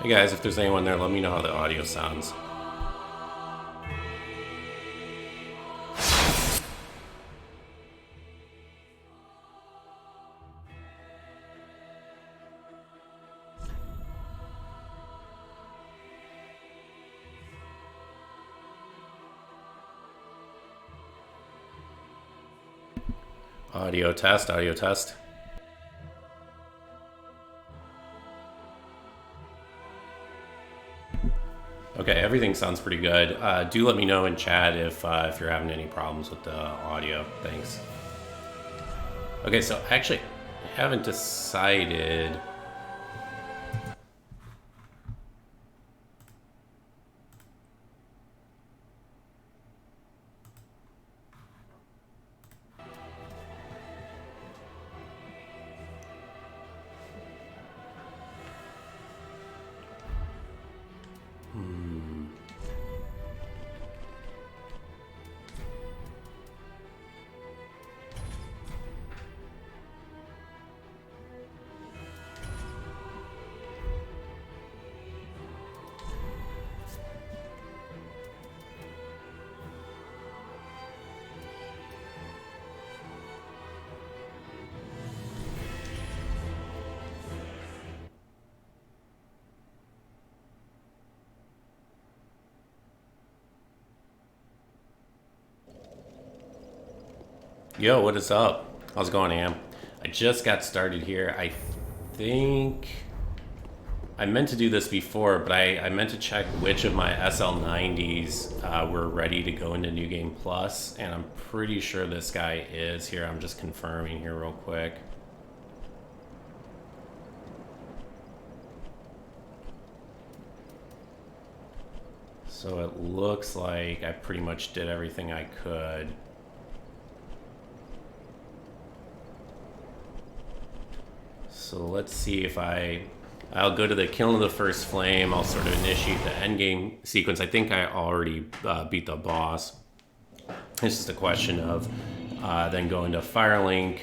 Hey guys, if there's anyone there, let me know how the audio sounds. Audio test, audio test. Okay, everything sounds pretty good. Do let me know in chat if you're having any problems with the audio. Thanks. Okay, so actually, I haven't decided. Yo, what is up? How's it going, Am? I just got started here. I think I meant to do this before, but I meant to check which of my SL90s were ready to go into New Game Plus, and I'm pretty sure this guy is here. I'm just confirming here real quick. So it looks like I pretty much did everything I could. So let's see if I'll go to the Killing of the First Flame. I'll sort of initiate the endgame sequence. I think I already beat the boss. It's just a question of then going to Firelink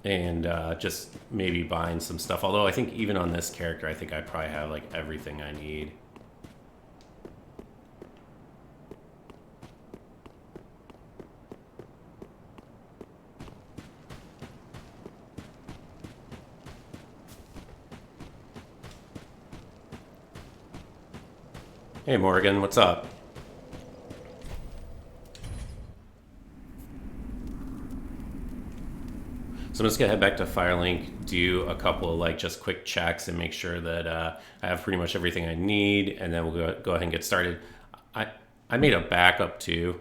and just maybe buying some stuff. Although I think even on this character, I think I probably have like everything I need. Hey Morgan, what's up? So I'm just gonna head back to Firelink, do a couple of like just quick checks and make sure that I have pretty much everything I need, and then we'll go ahead and get started. I made a backup too,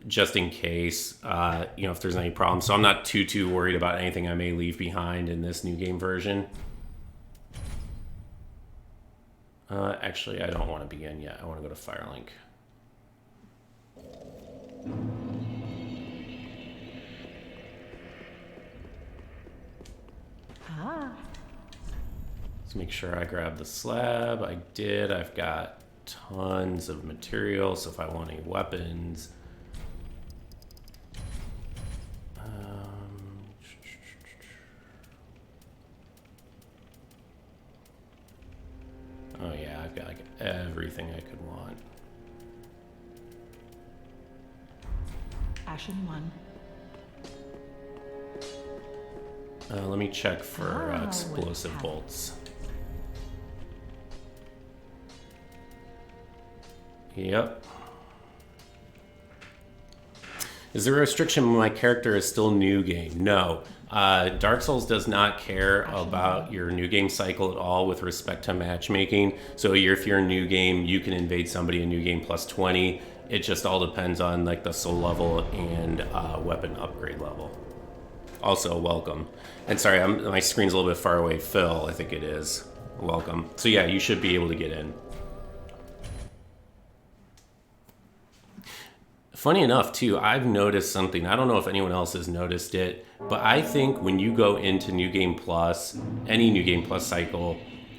just in case if there's any problems. So I'm not too worried about anything I may leave behind in this new game version. Actually, I don't want to begin yet. I want to go to Firelink. Let's make sure I grab the slab. I did. I've got tons of material, so if I want any weapons... Oh yeah, I've got like everything I could want. Ashen 1. Let me check for explosive bolts. Yep. Is there a restriction when my character is still new game? No. Dark Souls does not care about your new game cycle at all with respect to matchmaking. So if you're a new game, you can invade somebody in new game plus 20. It just all depends on like the soul level and weapon upgrade level. Also, welcome. And sorry, my screen's a little bit far away. Phil, I think it is. Welcome. So yeah, you should be able to get in. Funny enough, too, I've noticed something. I don't know if anyone else has noticed it, but I think when you go into New Game Plus, any New Game Plus cycle,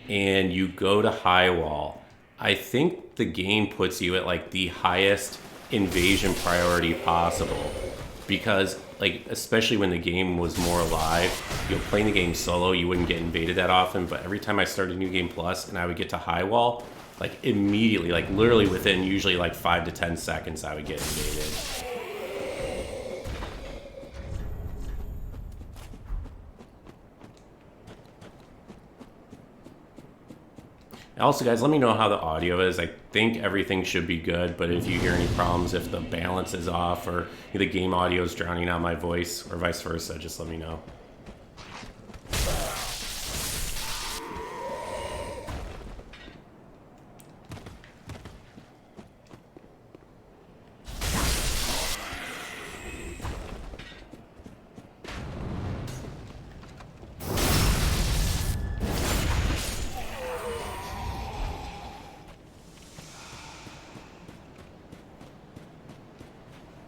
and you go to High Wall, I think the game puts you at like the highest invasion priority possible. Because like especially when the game was more alive, playing the game solo, you wouldn't get invaded that often. But every time I started New Game Plus and I would get to high wall, like immediately, like literally within usually like 5 to 10 seconds, I would get invaded. Also, guys, let me know how the audio is. I think everything should be good, but if you hear any problems, if the balance is off or the game audio is drowning out my voice or vice versa, just let me know.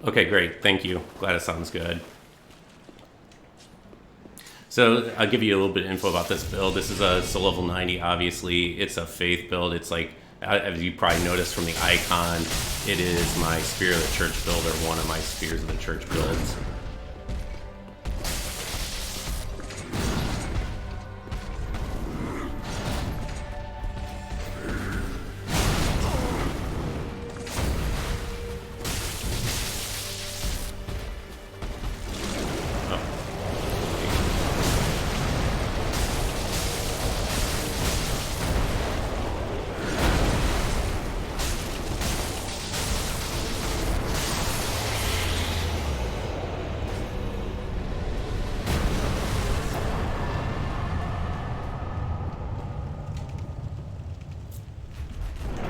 Okay, great. Thank you. Glad it sounds good. So I'll give you a little bit of info about this build. This is a soul level 90, obviously. It's a faith build. It's like, as you probably noticed from the icon, it is my Spear of the Church build, or one of my Spears of the Church builds.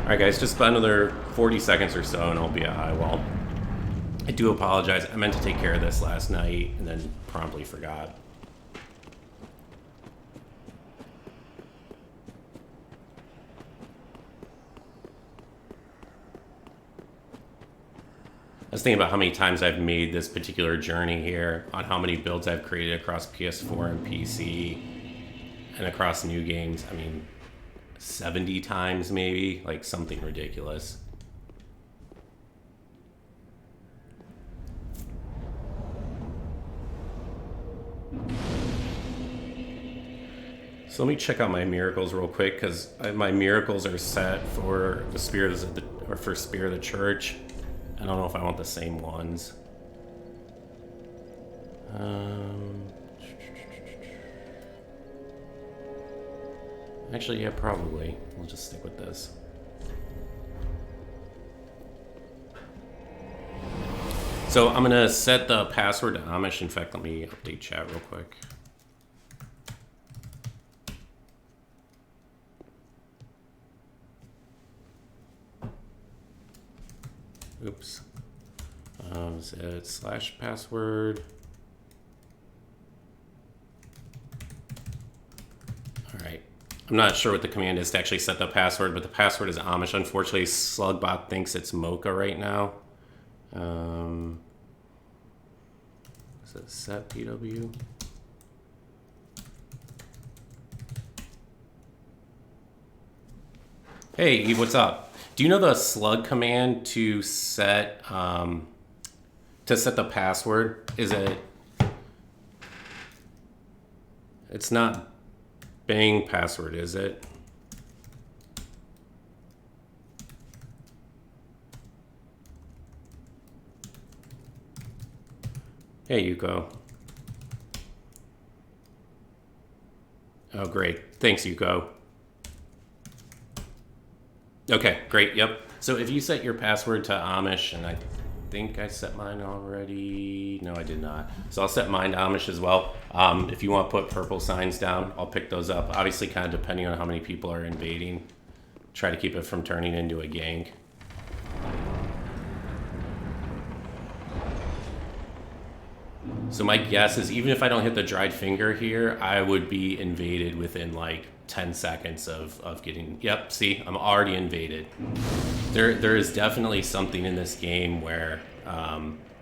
Alright guys, just about another 40 seconds or so and I'll be at high wall. I do apologize. I meant to take care of this last night and then promptly forgot. I was thinking about how many times I've made this particular journey here, on how many builds I've created across PS4 and PC and across new games. I mean, 70 times maybe, like something ridiculous. So let me check out my miracles real quick, because my miracles are set for the Spear of the, or for Spear of the Church. I don't know if I want the same ones. Actually, yeah, probably. We'll just stick with this. So I'm gonna set the password to Amish. In fact, let me update chat real quick. Oops. Set slash password. All right. I'm not sure what the command is to actually set the password, but the password is Amish. Unfortunately, Slugbot thinks it's Mocha right now. Is it set PW? Hey, Eve, what's up? Do you know the slug command to set the password? Is it? It's not bang password, is it? Hey, Yuko. Oh, great. Thanks, Yuko. Okay, great. Yep. So if you set your password to Amish, and I think I set mine already. No, I did not. So I'll set mine to Amish as well. If you want to put purple signs down, I'll pick those up. Obviously, kind of depending on how many people are invading. Try to keep it from turning into a gang. So my guess is, even if I don't hit the dried finger here, I would be invaded within like 10 seconds of getting... Yep, see, I'm already invaded. There is definitely something in this game where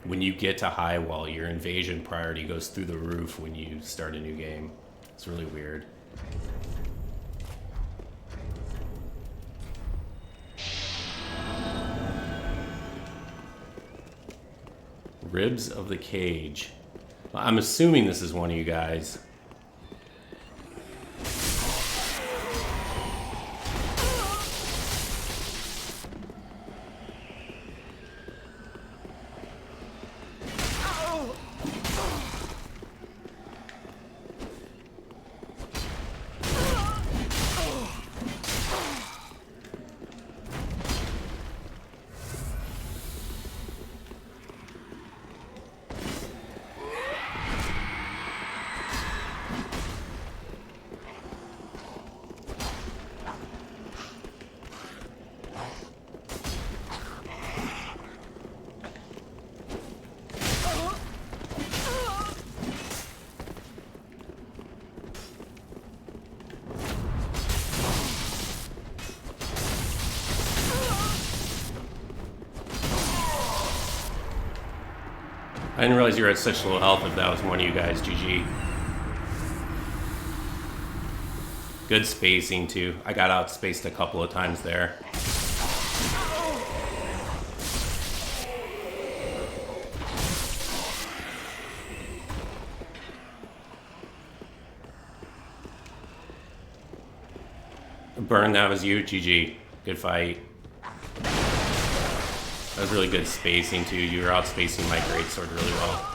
when you get to high wall, your invasion priority goes through the roof when you start a new game. It's really weird. Ribs of the Cage. I'm assuming this is one of you guys. I didn't realize you were at such low health if that was one of you guys. GG. Good spacing, too. I got outspaced a couple of times there. Burn, that was you. GG. Good fight. That was really good spacing, too. You were outspacing my greatsword really well.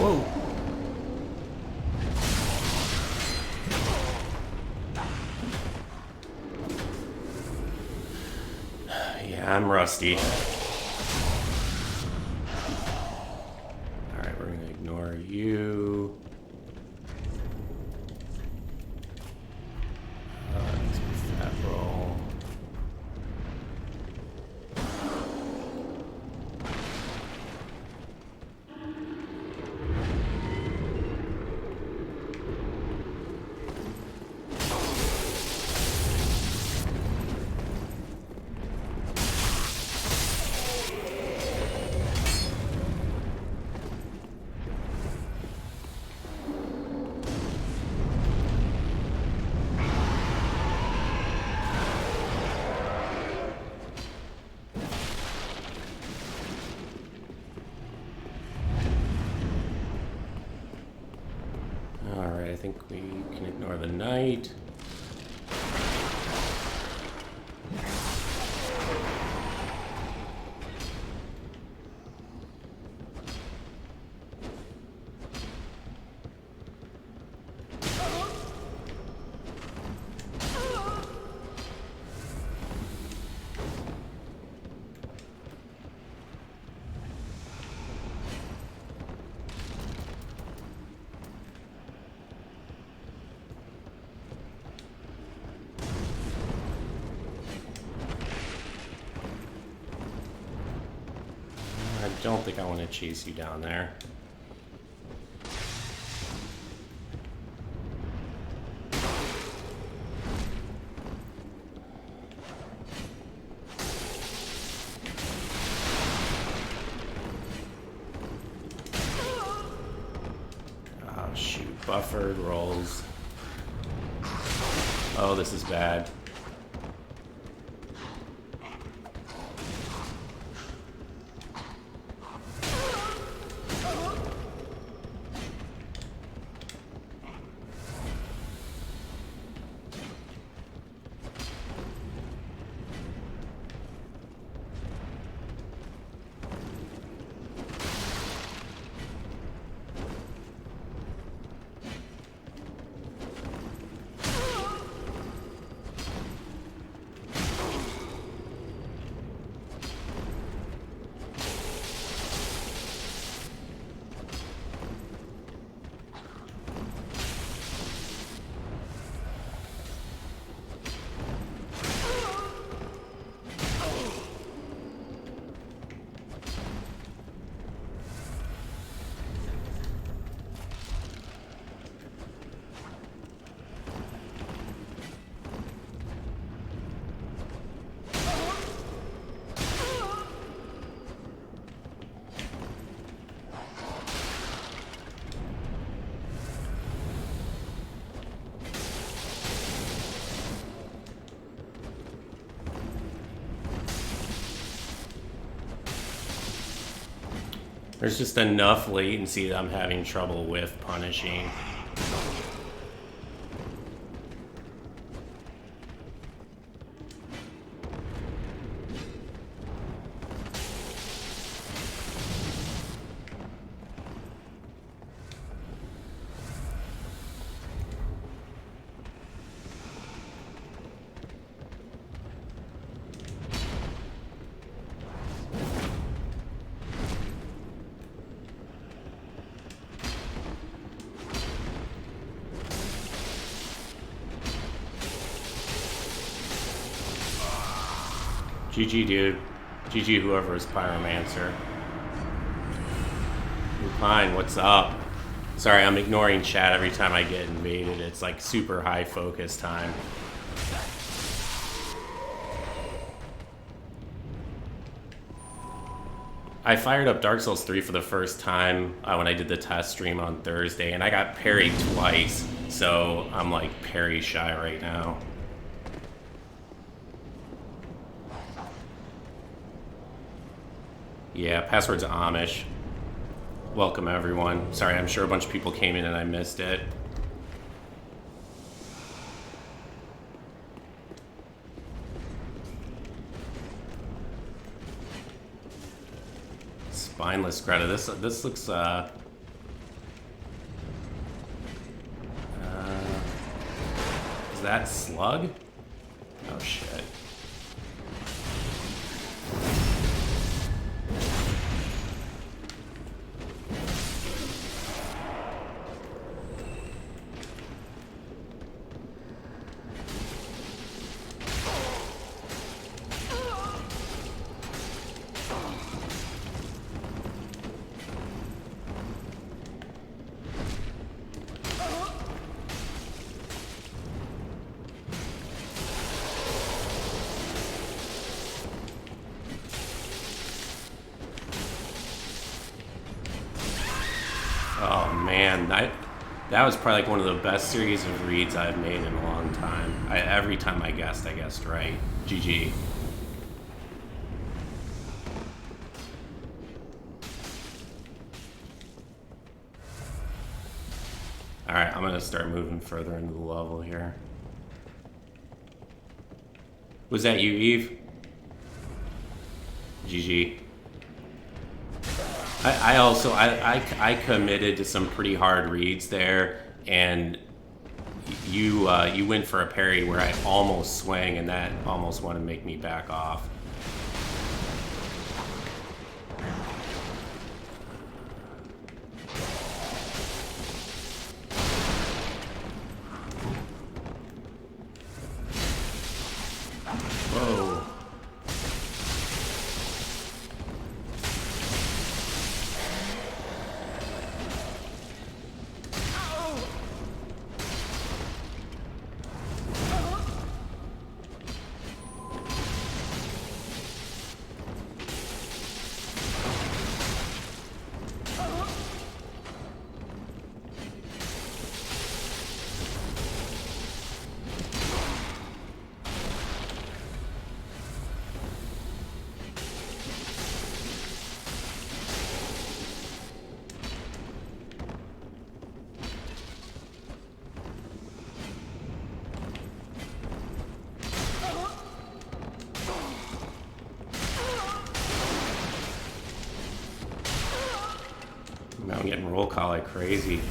Whoa. Yeah, I'm rusty. Alright, we're gonna ignore you. That roll. I think we can ignore the knight. I don't think I want to chase you down there. Oh shoot, buffered rolls. Oh, this is bad. There's just enough latency that I'm having trouble with punishing. GG, dude. GG, whoever is Pyromancer. Fine, what's up? Sorry, I'm ignoring chat every time I get invaded. It's like super high focus time. I fired up Dark Souls 3 for the first time when I did the test stream on Thursday, and I got parried twice, so I'm like parry shy right now. Yeah, password's Amish. Welcome, everyone. Sorry, I'm sure a bunch of people came in and I missed it. Spineless Greta. This looks is that Slug? Oh shit. That was probably like one of the best series of reads I've made in a long time. Every time I guessed right. GG. Alright, I'm gonna start moving further into the level here. Was that you, Eve? GG. I committed to some pretty hard reads there, and you went for a parry where I almost swang, and that almost wanted to make me back off. Whoa. I'm getting roll call like crazy.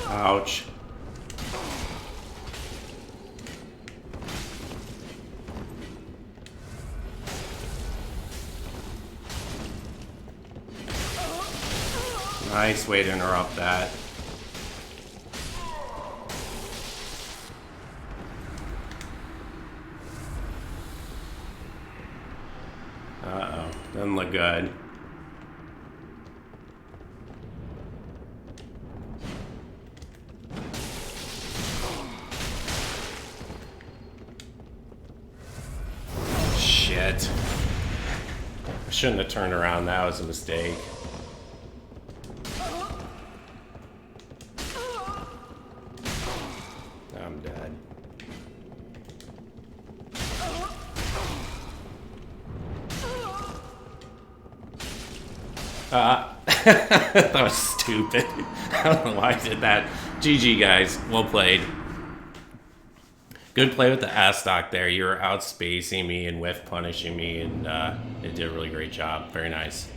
Ouch. Nice way to interrupt that. Uh-oh. Doesn't look good. Shit. I shouldn't have turned around. That was a mistake. I'm dead. That was stupid. I don't know why I did that. GG, guys. Well played. Good play with the S-Stock there. You were outspacing me and whiff punishing me, and it did a really great job. Very nice.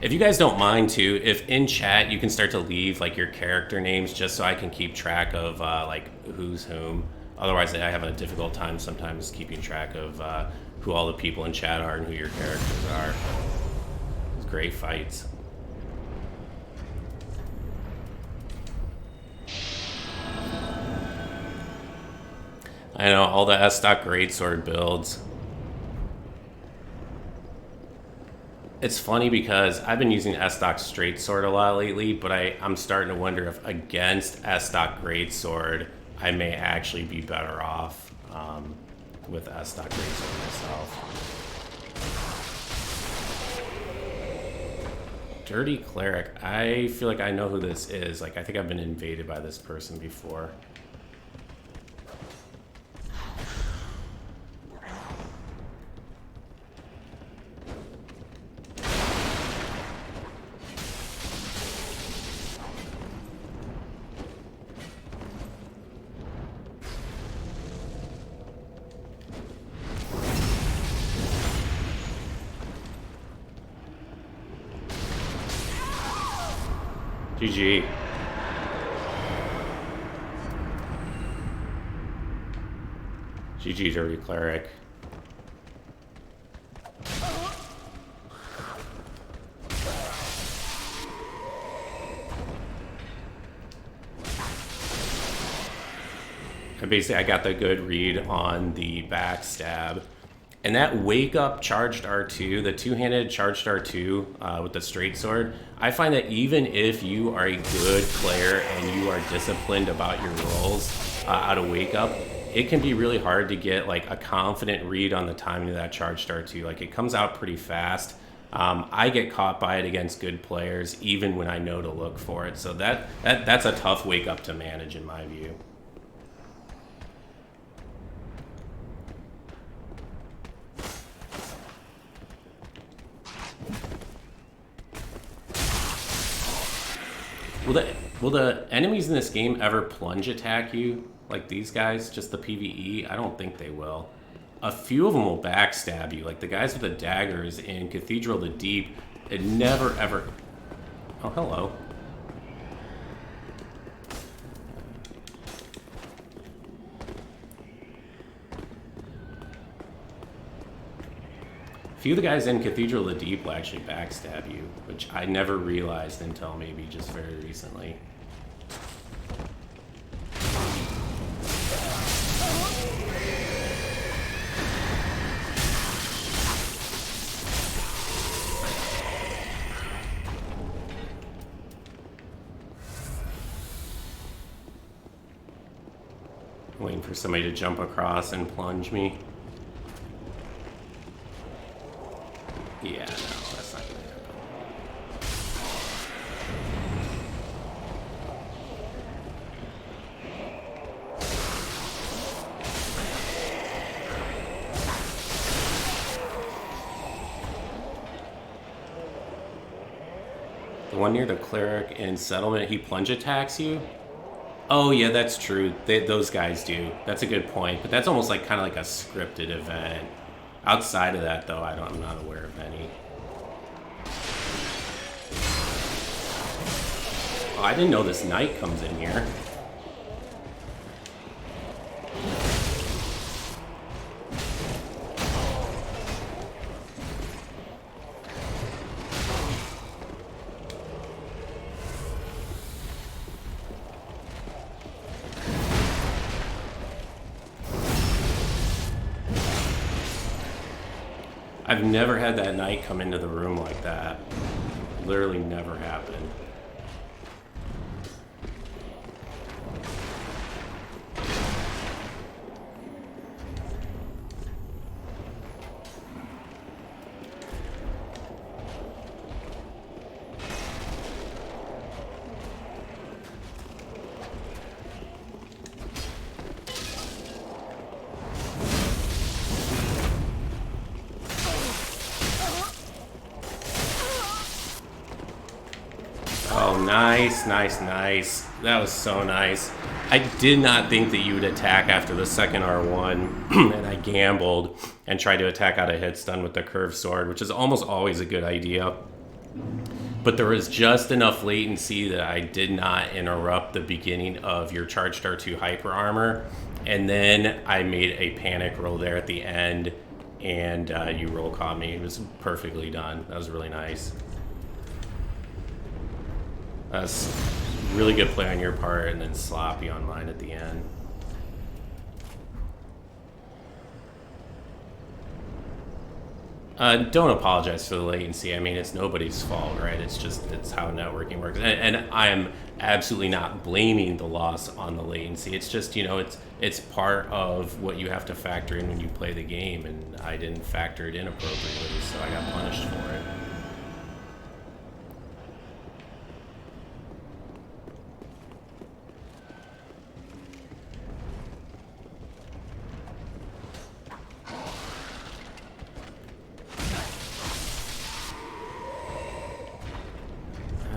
If you guys don't mind too, if in chat you can start to leave like your character names just so I can keep track of like who's whom. Otherwise I have a difficult time sometimes keeping track of who all the people in chat are and who your characters are. It's great fights. I know, all the S-Stock Greatsword builds. It's funny because I've been using S-Stock Straightsword a lot lately, but I'm starting to wonder if against S-Stock Greatsword, I may actually be better off with S-Stock Greatsword myself. Dirty Cleric. I feel like I know who this is. Like, I think I've been invaded by this person before. GG. GG, Dirty Cleric. I got the good read on the backstab. And that wake up charged R2, the two-handed charged R2 with the straight sword, I find that even if you are a good player and you are disciplined about your rolls out of wake up, it can be really hard to get like a confident read on the timing of that charged R2. Like it comes out pretty fast. I get caught by it against good players even when I know to look for it. So that's a tough wake up to manage in my view. Will the enemies in this game ever plunge attack you like these guys? Just the PvE? I don't think they will. A few of them will backstab you, like the guys with the daggers in Cathedral of the Deep. It never ever... Oh, hello. A few of the guys in Cathedral of the Deep will actually backstab you, which I never realized until maybe just very recently. Waiting for somebody to jump across and plunge me. Yeah, no, that's not gonna happen. The one near the cleric in Settlement, he plunge attacks you? Oh yeah, that's true. Those guys do. That's a good point. But that's almost like kind of like a scripted event. Outside of that, though, I'm not aware of any. Oh, I didn't know this knight comes in here. I've never had that knight come into the room like that. Literally never happened. Oh, nice, nice, nice. That was so nice. I did not think that you would attack after the second R1, and I gambled and tried to attack out of hit stun with the curved sword, which is almost always a good idea. But there was just enough latency that I did not interrupt the beginning of your Charged R2 hyper armor, and then I made a panic roll there at the end, and you roll caught me. It was perfectly done. That was really nice. That's really good play on your part, and then sloppy on mine at the end. Don't apologize for the latency. I mean, it's nobody's fault, right? It's how networking works. And I'm absolutely not blaming the loss on the latency. It's just, it's part of what you have to factor in when you play the game, and I didn't factor it in appropriately, so I got punished for it.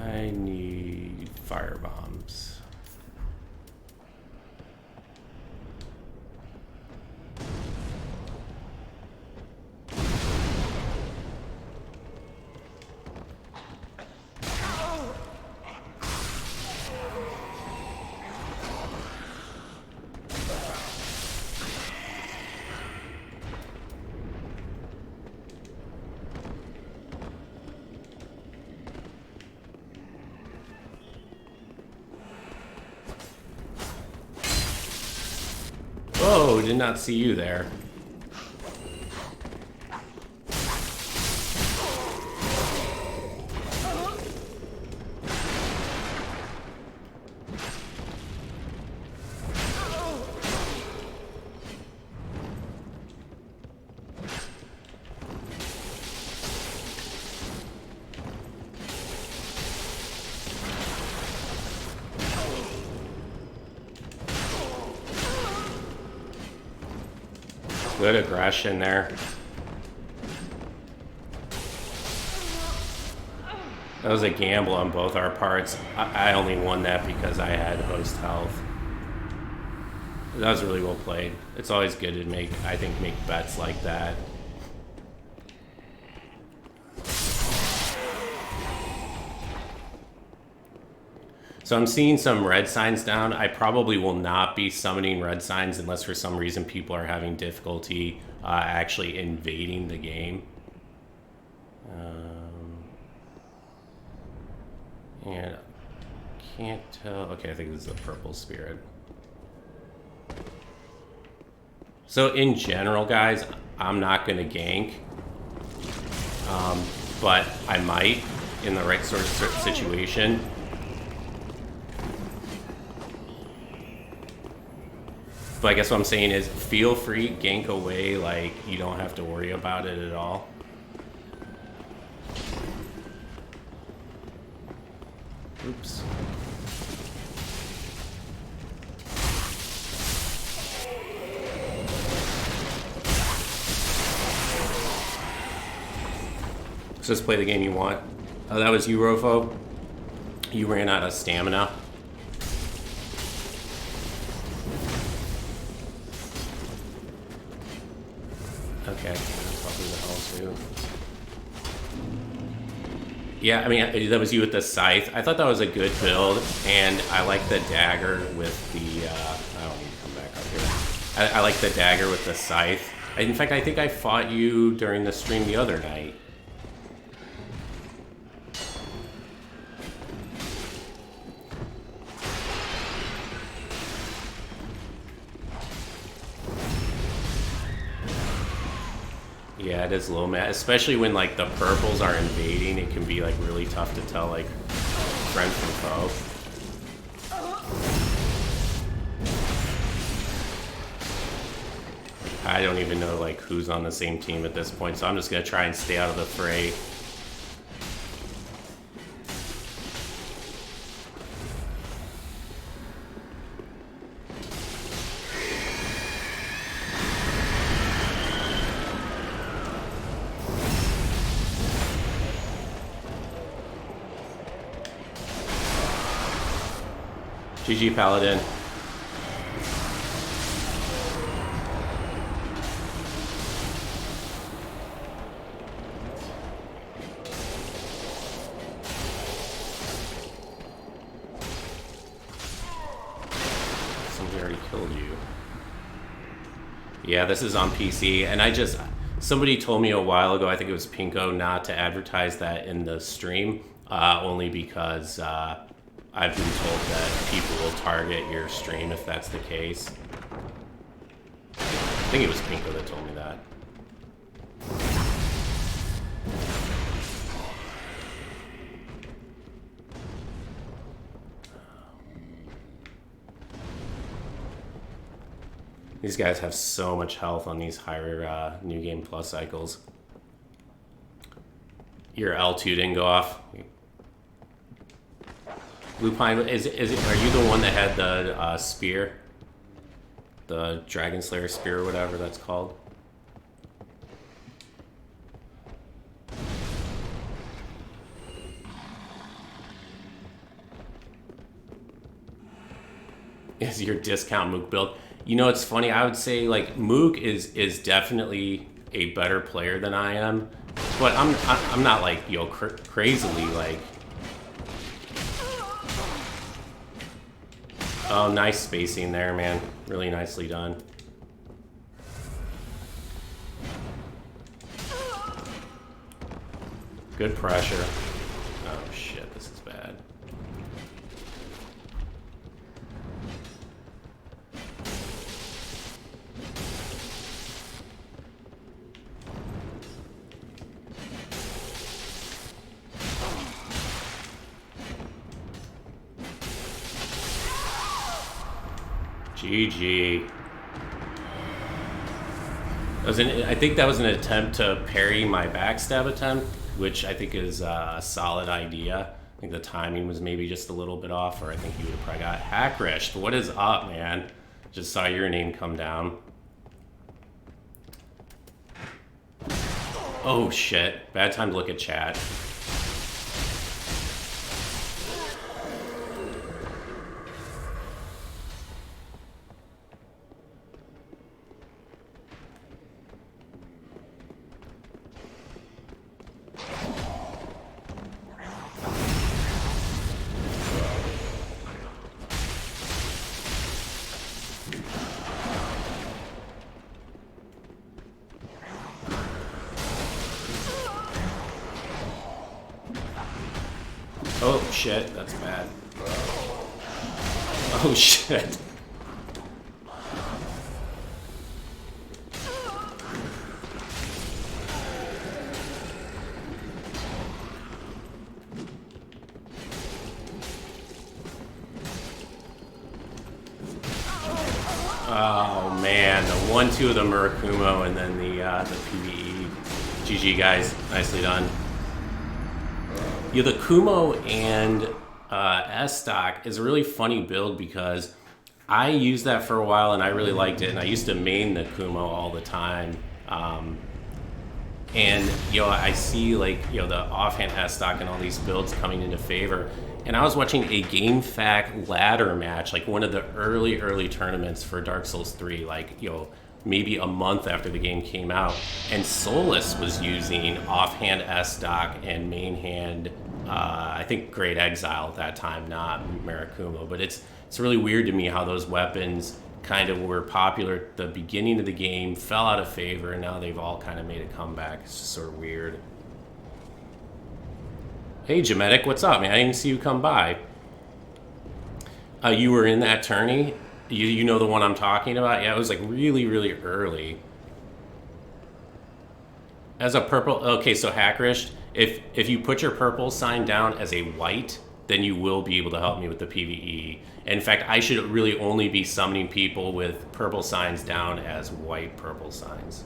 I need fire bombs. Whoa, did not see you there. Good aggression there. That was a gamble on both our parts. I only won that because I had host health. That was really well played. It's always good to make bets like that. So I'm seeing some red signs down. I probably will not be summoning red signs unless for some reason people are having difficulty actually invading the game. And I can't tell. Okay, I think this is a purple spirit. So in general, guys, I'm not going to gank. But I might in the right sort of situation. But I guess what I'm saying is feel free, gank away, like you don't have to worry about it at all. Oops. So just play the game you want. Oh, that was you, Rofo? You ran out of stamina. Okay, that's probably the hell too. Yeah, I mean, that was you with the scythe. I thought that was a good build, and I like the dagger with the, I don't need to come back up here. I like the dagger with the scythe. In fact, I think I fought you during the stream the other night. Yeah, it is low mat, especially when like the purples are invading. It can be like really tough to tell like friend from foe. I don't even know like who's on the same team at this point, so I'm just gonna try and stay out of the fray. GG Paladin. Somebody already killed you. Yeah, this is on PC, and somebody told me a while ago, I think it was Pinko, not to advertise that in the stream, only because I've been told that people will target your stream if that's the case. I think it was Pinko that told me that. These guys have so much health on these higher New Game Plus cycles. Your L2 didn't go off. Lupine, are you the one that had the spear? The Dragon Slayer spear or whatever that's called? Is your discount Mook build? You know, it's funny. I would say like Mook is definitely a better player than I am, but I'm not like crazily like. Oh, nice spacing there, man. Really nicely done. Good pressure. Oh shit, this is bad. GG. I think that was an attempt to parry my backstab attempt, which I think is a solid idea. I think the timing was maybe just a little bit off, or I think you would have probably got Hackrished. What is up, man? Just saw your name come down. Oh shit. Bad time to look at chat. Oh shit, that's bad. Oh shit. Oh man, the 1-2 of the Murakumo and then the PvE. GG guys, nicely done. Yeah, the Kumo and S-Stock is a really funny build because I used that for a while and I really liked it, and I used to main the Kumo all the time. And I see like the offhand S-Stock and all these builds coming into favor. And I was watching a GameFAQ ladder match, like one of the early tournaments for Dark Souls 3, like maybe a month after the game came out, and Solus was using offhand S-Stock and main hand, I think Great Exile at that time, not Murakumo. But it's really weird to me how those weapons kind of were popular at the beginning of the game, fell out of favor, and now they've all kind of made a comeback. It's just sort of weird. Hey, Jametic, what's up, man? I didn't see you come by. You were in that tourney? You know the one I'm talking about? Yeah, it was like really early. As a purple, okay, so Hackrish, if you put your purple sign down as a white, then you will be able to help me with the PvE. In fact, I should really only be summoning people with purple signs down as white purple signs.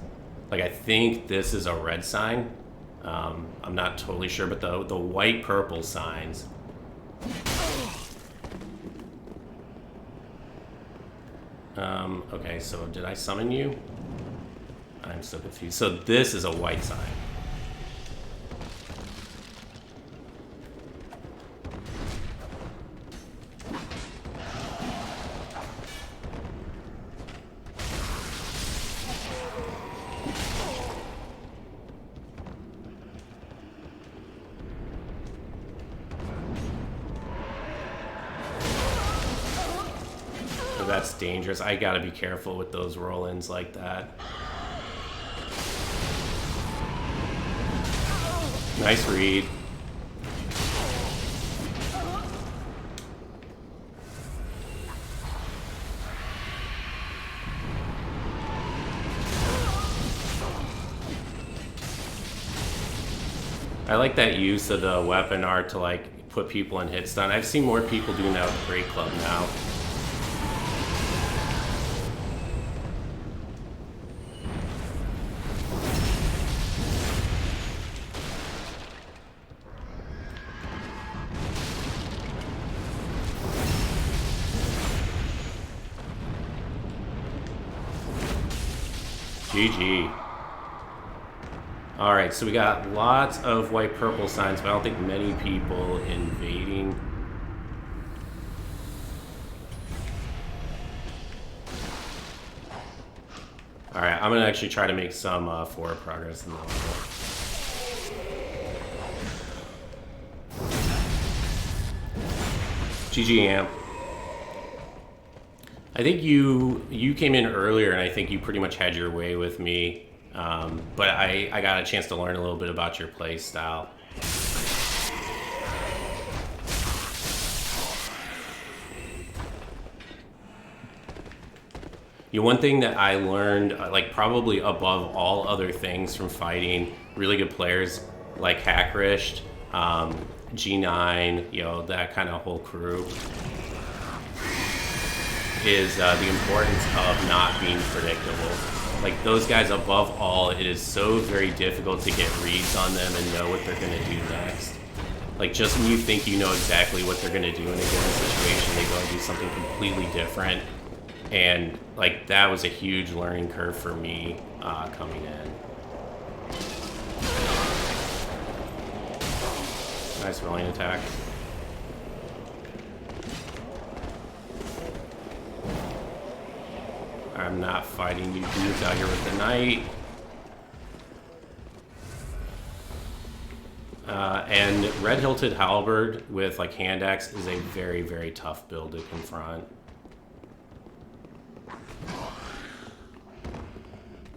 Like, I think this is a red sign. I'm not totally sure, but the white purple signs. Okay, so did I summon you? I'm so confused. So this is a white sign. That's dangerous. I gotta be careful with those roll-ins like that. Nice read. I like that use of the weapon art to like put people in hit stun. I've seen more people doing that with Great Club now. GG. Alright, so we got lots of white-purple signs, but I don't think many people invading. Alright, I'm going to actually try to make some forward progress in the level. GG Amp. I think you came in earlier, and I think you pretty much had your way with me. But I got a chance to learn a little bit about your play style. One thing that I learned, like probably above all other things from fighting really good players like Hackrish, G9, that kind of whole crew, is the importance of not being predictable. Like, those guys, above all, it is so very difficult to get reads on them and know what they're going to do next. Like, just when you think you know exactly what they're going to do in a given situation, they go and do something completely different. And, like, that was a huge learning curve for me coming in. Nice rolling attack. I'm not fighting you dudes out here with the knight. And Red Hilted Halberd with like hand axe is a very, very tough build to confront.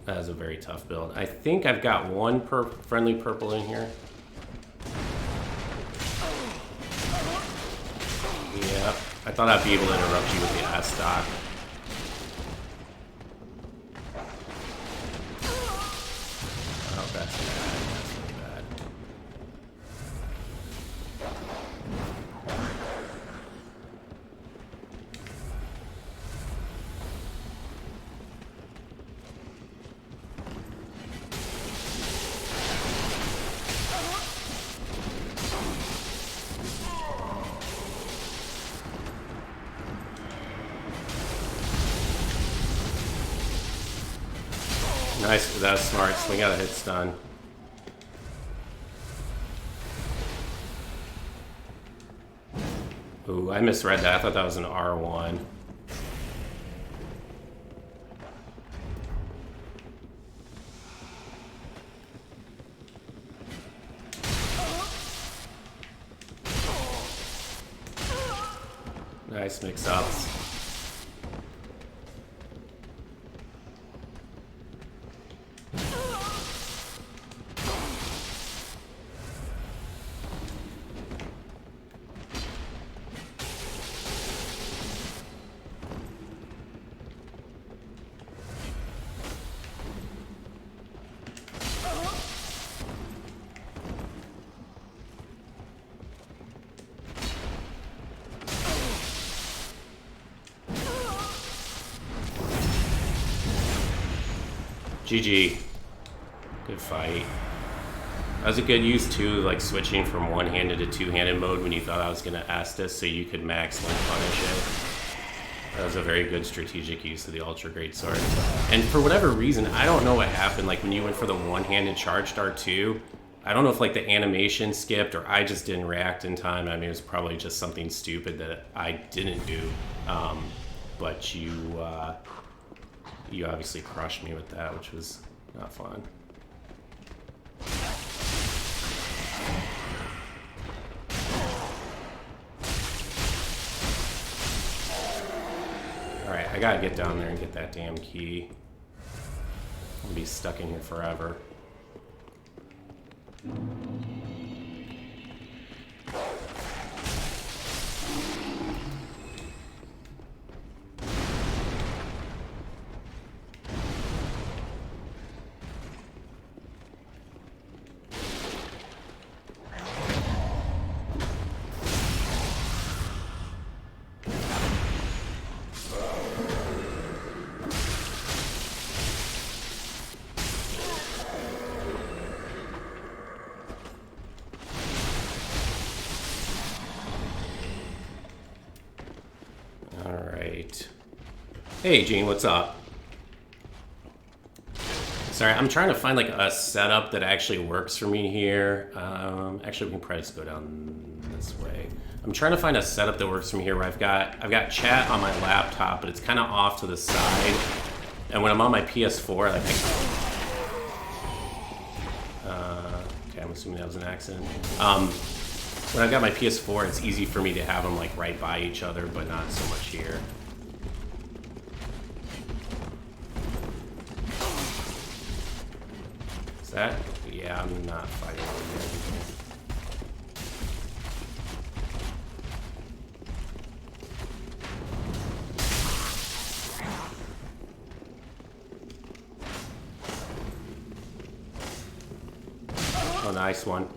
That is a very tough build. I think I've got one friendly purple in here. Yep. I thought I'd be able to interrupt you with the ass stock. That's bad. That's really bad. Nice, that's smart. Swing out a hit stun. Ooh, I misread that. I thought that was an R1. Nice mix-ups. GG. Good fight. That was a good use too, like switching from one-handed to two-handed mode when you thought I was gonna Estus so you could max link punish it. That was a very good strategic use of the Ultra Great Sword. And for whatever reason, I don't know what happened, like when you went for the one-handed charge dart too, I don't know if like the animation skipped or I just didn't react in time. I mean, it was probably just something stupid that I didn't do. But you obviously crushed me with that, which was not fun. Alright, I gotta get down there and get that damn key. I'll be stuck in here forever. Hey, Gene, what's up? Sorry, I'm trying to find like a setup that actually works for me here. Actually, we can probably just go down this way. I'm trying to find a setup that works for me here where I've got chat on my laptop, but it's kind of off to the side. And when I'm on my PS4, like, okay, I'm assuming that was an accident. When I've got my PS4, it's easy for me to have them like right by each other, but not so much here. That? Yeah, I'm not fighting over. Oh, nice one.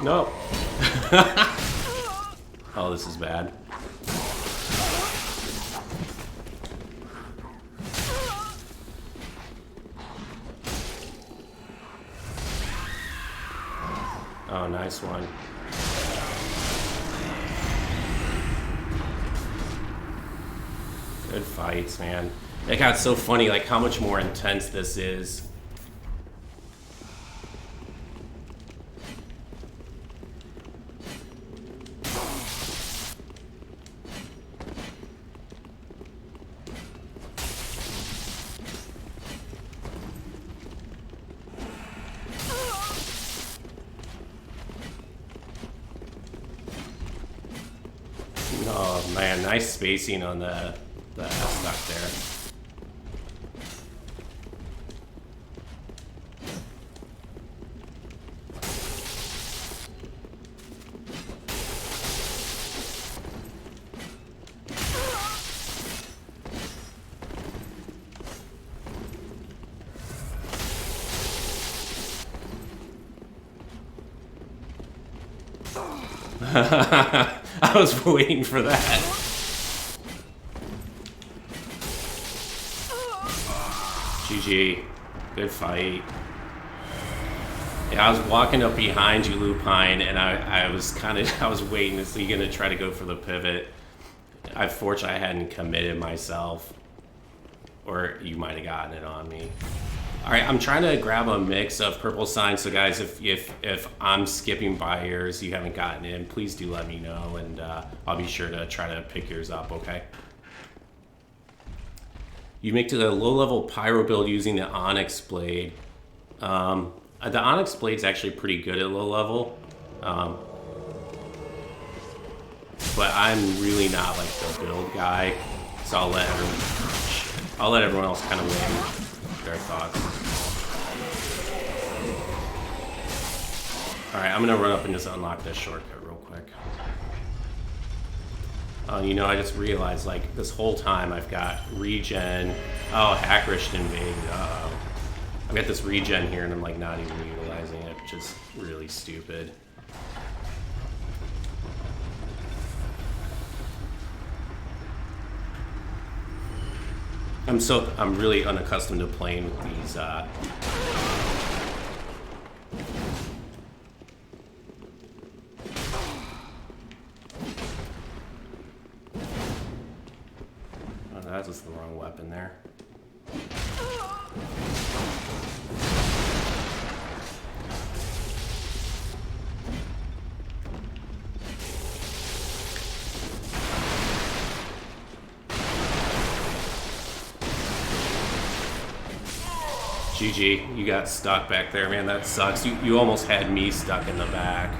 No. Oh, this is bad. Oh, nice one. Good fights, man. It got so funny, like how much more intense this is. Oh man, nice spacing on the stock there. I was waiting for that. GG. Good fight. Yeah, I was walking up behind you, Lupine, and I was waiting to see you gonna try to go for the pivot. Fortunately, I hadn't committed myself, or you might have gotten it on me. All right, I'm trying to grab a mix of purple signs. So guys, if I'm skipping by yours, you haven't gotten in, please do let me know, and I'll be sure to try to pick yours up, okay? You make the low-level Pyro build using the Onyx Blade. The Onyx Blade's actually pretty good at low level. But I'm really not like the build guy, so I'll let everyone else kind of win their thoughts. Alright, I'm gonna run up and just unlock this shortcut real quick. You know, I just realized, like, this whole time I've got regen. Oh, Hackrish invaded. Uh-oh. I've got this regen here and I'm, like, not even utilizing it, which is really stupid. I'm really unaccustomed to playing with these. Oh, that was the wrong weapon there. GG, you got stuck back there, man. That sucks. You almost had me stuck in the back.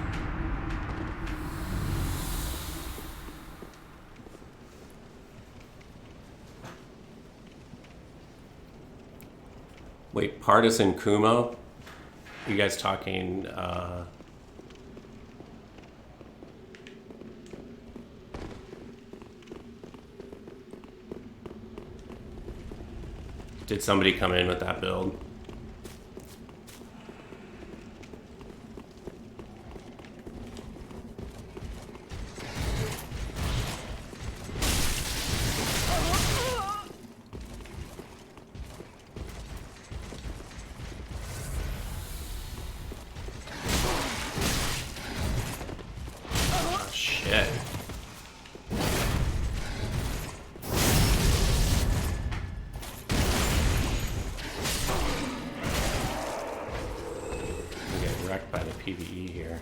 Wait, Partisan Kumo? You guys talking, Did somebody come in with that build? PvE here.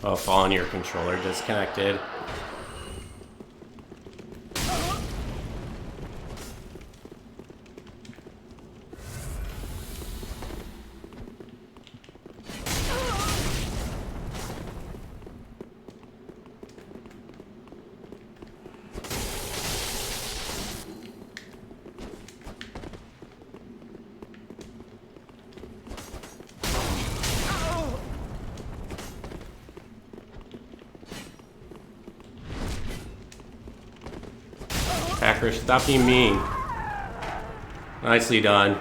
Oh, falling your controller disconnected. Hacker, stop being mean. Nicely done.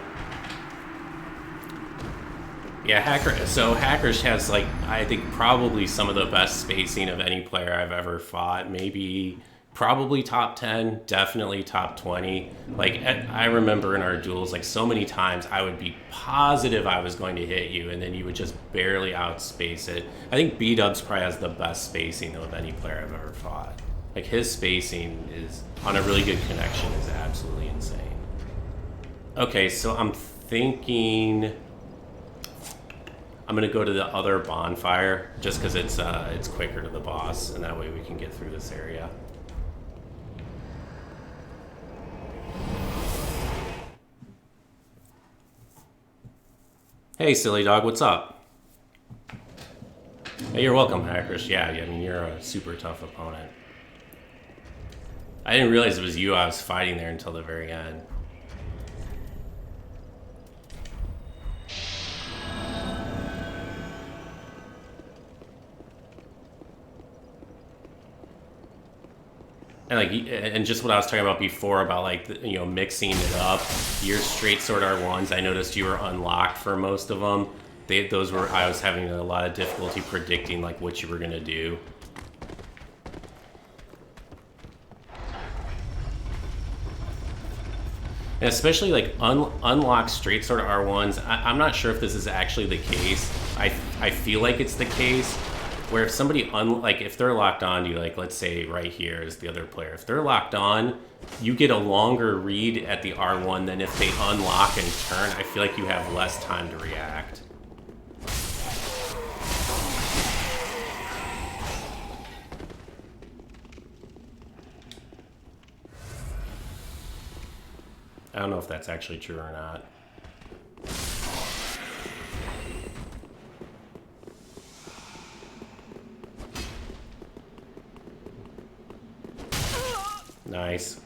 Yeah, Hackers has, like, I think probably some of the best spacing of any player I've ever fought. Maybe, probably top 10, definitely top 20. Like, I remember in our duels, like, so many times I would be positive I was going to hit you, and then you would just barely outspace it. I think B-Dubs probably has the best spacing of any player I've ever fought. Like, his spacing is, on a really good connection, is absolutely insane. Okay, so I'm thinking I'm gonna go to the other bonfire just because it's quicker to the boss, and that way we can get through this area. Hey, silly dog, what's up? Hey, you're welcome, Hackers. Yeah, I mean, you're a super tough opponent. I didn't realize it was you I was fighting there until the very end. And just what I was talking about before about, like, you know, mixing it up. Your straight sword R1s, I noticed you were unlocked for most of them. Those were, I was having a lot of difficulty predicting, like, what you were gonna do. And especially, like, unlocked straight sword R1s, I'm not sure if this is actually the case. I feel like it's the case. Where if somebody, if they're locked on to you, like, let's say right here is the other player. If they're locked on, you get a longer read at the R1 than if they unlock and turn. I feel like you have less time to react. I don't know if that's actually true or not. Nice.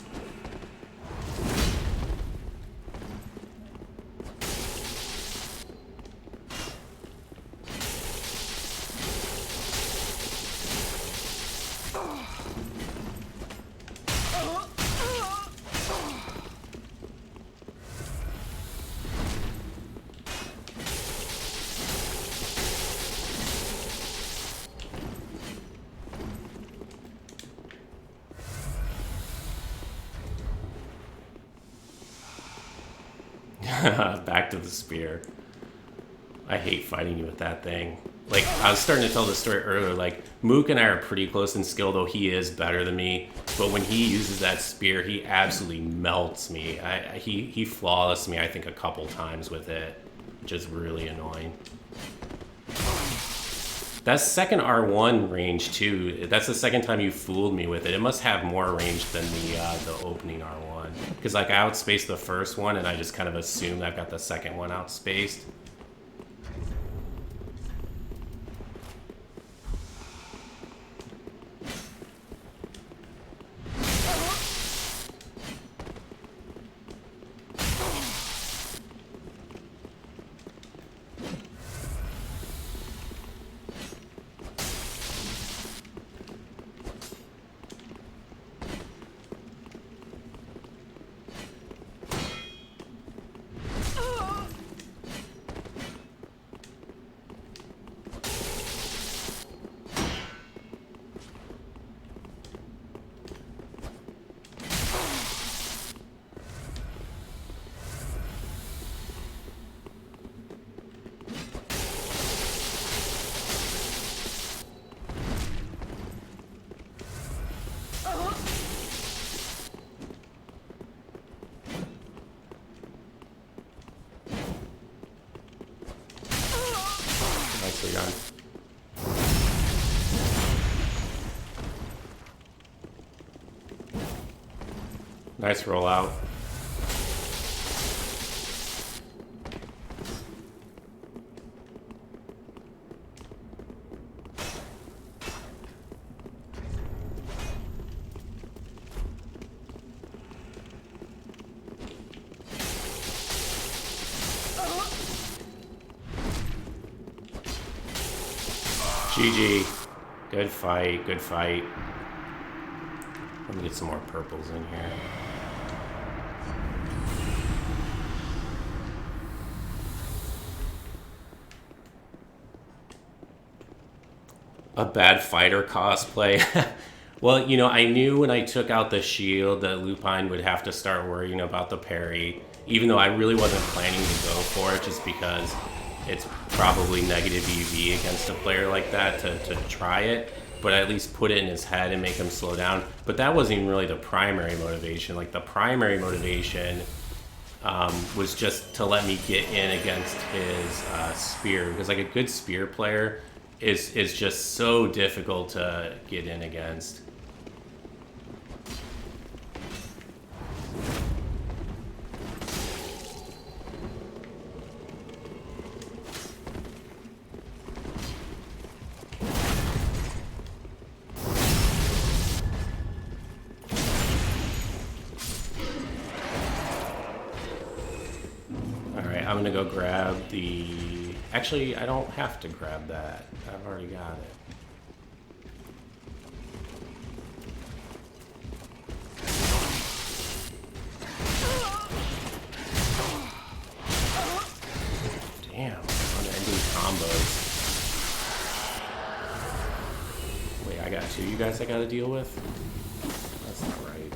Back to the spear. I hate fighting you with that thing. Like, I was starting to tell the story earlier, like, Mook and I are pretty close in skill, though he is better than me. But when he uses that spear, he absolutely melts me. He flawless me, I think, a couple times with it, which is really annoying. That's second R1 range, too. That's the second time you fooled me with it. It must have more range than the opening R1. Because, like, I outspaced the first one, and I just kind of assumed I've got the second one outspaced. Nicely done. Nice rollout. GG. Good fight, good fight. Let me get some more purples in here. A bad fighter cosplay. Well, you know, I knew when I took out the shield that Lupine would have to start worrying about the parry, even though I really wasn't planning to go for it, just because it's probably negative EV against a player like that to try it, but at least put it in his head and make him slow down. But that wasn't even really the primary motivation. Like, the primary motivation was just to let me get in against his spear, because like a good spear player is just so difficult to get in against. Alright, I'm gonna go grab the... Actually, I don't have to grab that. I've already got it. Damn, unending combos. Wait, I got two you guys I gotta deal with? That's not right.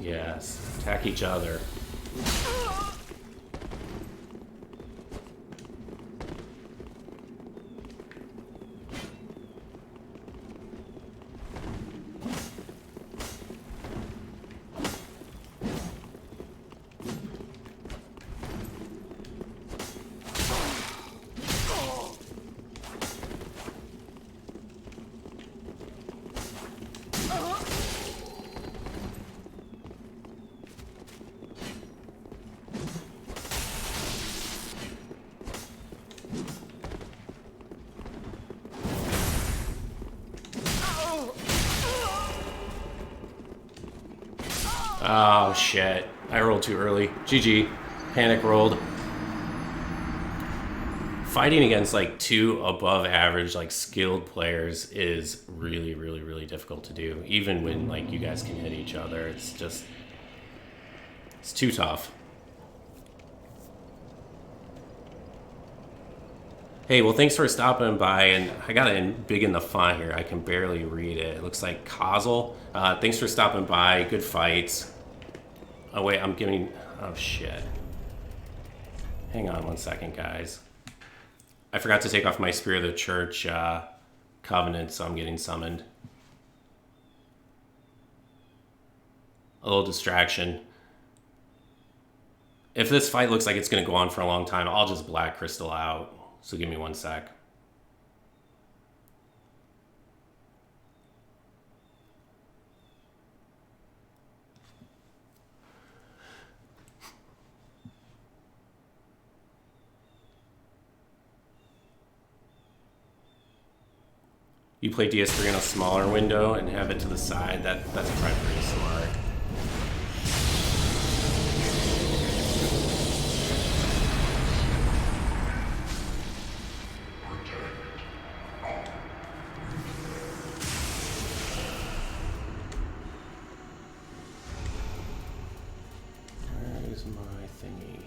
Yes, attack each other. Oh shit, I rolled too early. GG, panic rolled. Fighting against like two above average like skilled players is really, really, really difficult to do. Even when like you guys can hit each other, it's just, it's too tough. Hey, well, thanks for stopping by. And I got it big in the font here. I can barely read it. It looks like Kazel. Thanks for stopping by. Good fights. Oh, wait, I'm giving... Oh, shit. Hang on 1 second, guys. I forgot to take off my Spirit of the Church covenant, so I'm getting summoned. A little distraction. If this fight looks like it's going to go on for a long time, I'll just Black Crystal out. So give me 1 sec. You play DS3 in a smaller window and have it to the side. That's probably pretty smart. Where's my thingy?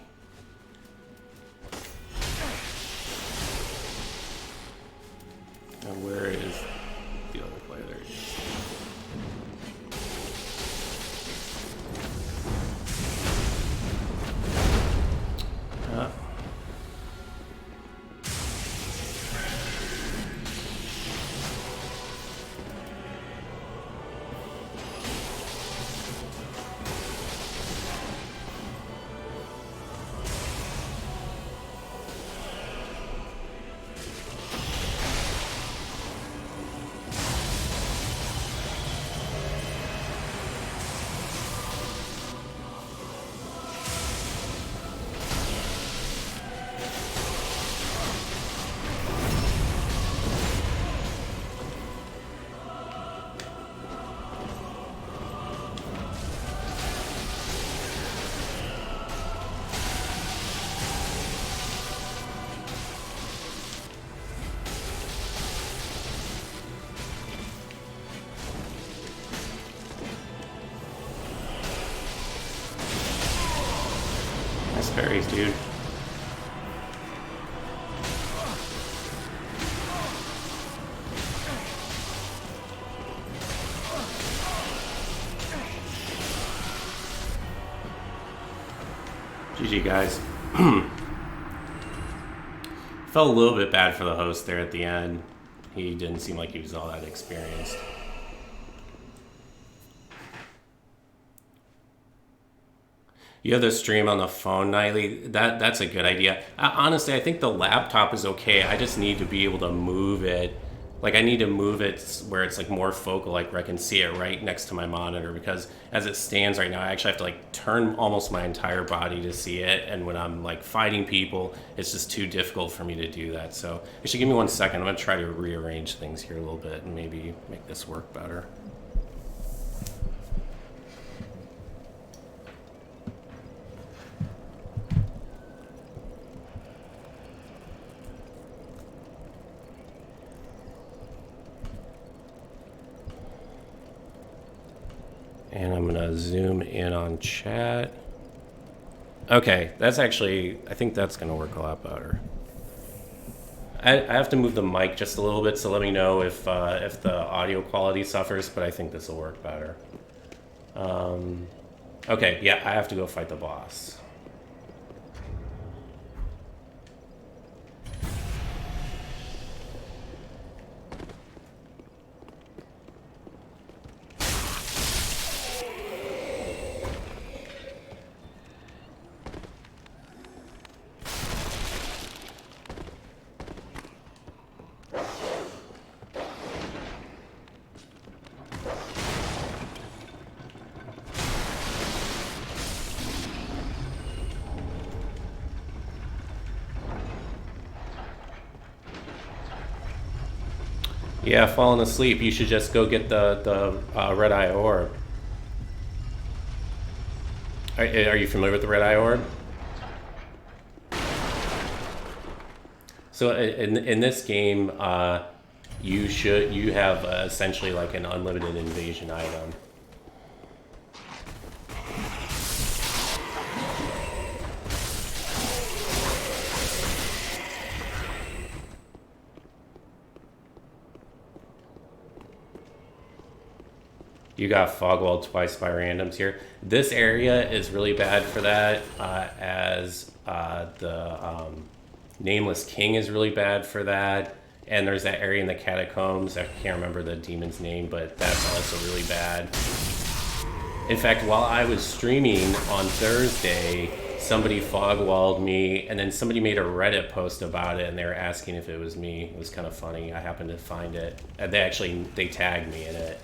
And where is the other player? There it is. Nice parries, dude. GG, guys. Felt a little bit bad for the host there at the end. He didn't seem like he was all that experienced. You have the stream on the phone nightly. That's a good idea. Honestly, I think the laptop is okay. I just need to be able to move it. Like, I need to move it where it's like more focal, like where I can see it right next to my monitor, because as it stands right now, I actually have to like turn almost my entire body to see it. And when I'm like fighting people, it's just too difficult for me to do that. So actually, give me 1 second. I'm gonna try to rearrange things here a little bit and maybe make this work better. And I'm gonna zoom in on chat. Okay, that's actually, I think that's gonna work a lot better. I have to move the mic just a little bit, so let me know if the audio quality suffers, but I think this will work better. Okay, yeah, I have to go fight the boss. Yeah, falling asleep. You should just go get the red eye orb. Are you familiar with the red eye orb? So in this game, you have essentially like an unlimited invasion item. You got Fogwall twice by randoms here. This area is really bad for that, as the Nameless King is really bad for that. And there's that area in the catacombs. I can't remember the demon's name, but that's also really bad. In fact, while I was streaming on Thursday, somebody fogwalled me, and then somebody made a Reddit post about it, and they were asking if it was me. It was kind of funny. I happened to find it. And they tagged me in it.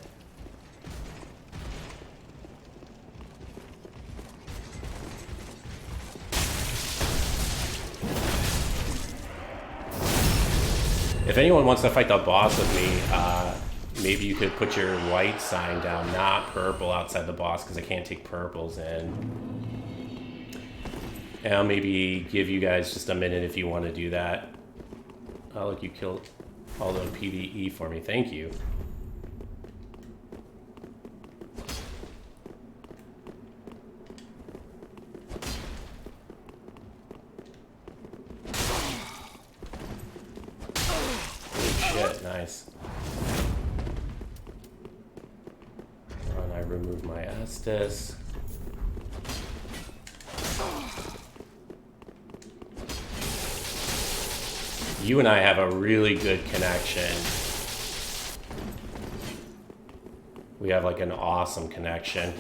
If anyone wants to fight the boss with me, maybe you could put your white sign down, not purple, outside the boss, because I can't take purples in. And I'll maybe give you guys just a minute if you want to do that. Oh, look, you killed all the PvE for me. Thank you. Nice. And I remove my Estus. You and I have a really good connection. We have like an awesome connection.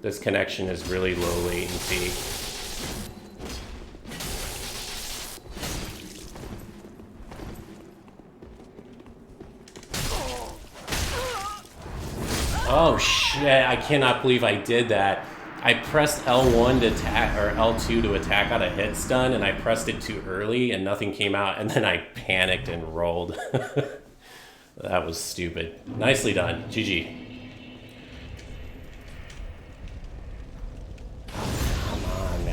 This connection is really low latency. Oh shit, I cannot believe I did that. I pressed L1 to attack, or L2 to attack out a hit stun, and I pressed it too early and nothing came out, and then I panicked and rolled. That was stupid. Nicely done. GG.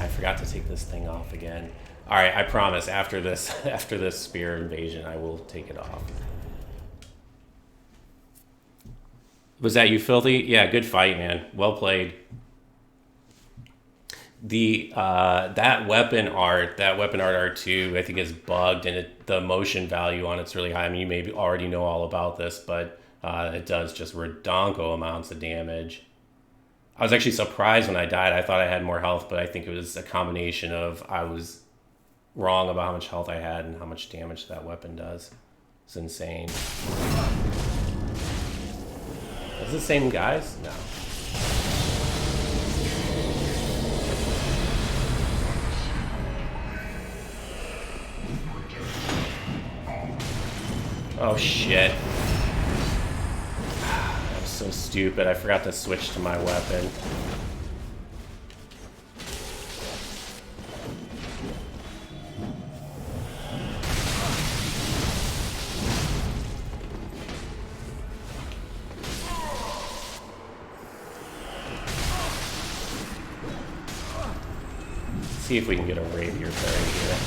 I forgot to take this thing off again. All right, I promise after this spear invasion, I will take it off. Was that you, Filthy? Yeah, good fight, man. Well played. The that weapon art R2, I think is bugged, and the motion value on it's really high. I mean, you maybe already know all about this, but it does just redonko amounts of damage. I was actually surprised when I died. I thought I had more health, but I think it was a combination of I was wrong about how much health I had and how much damage that weapon does. It's insane. Is it the same guys? No. Oh shit. So stupid. I forgot to switch to my weapon. Let's see if we can get a rapier parry here.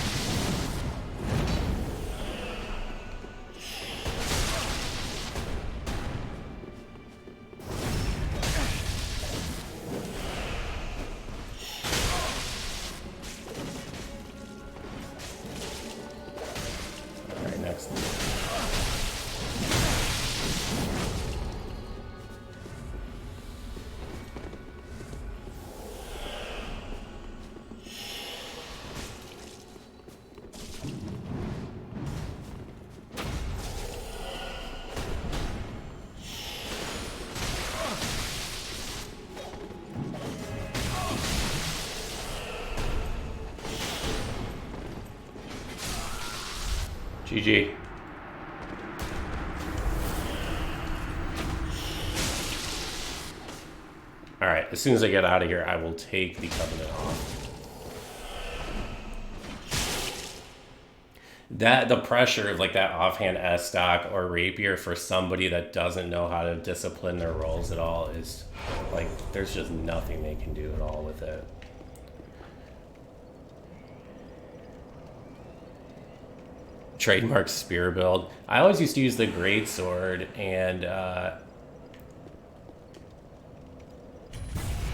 GG. Alright, as soon as I get out of here, I will take the Covenant off. The pressure of like that offhand S-stock or rapier for somebody that doesn't know how to discipline their rolls at all is like, there's just nothing they can do at all with it. Trademark spear build. I always used to use the greatsword, and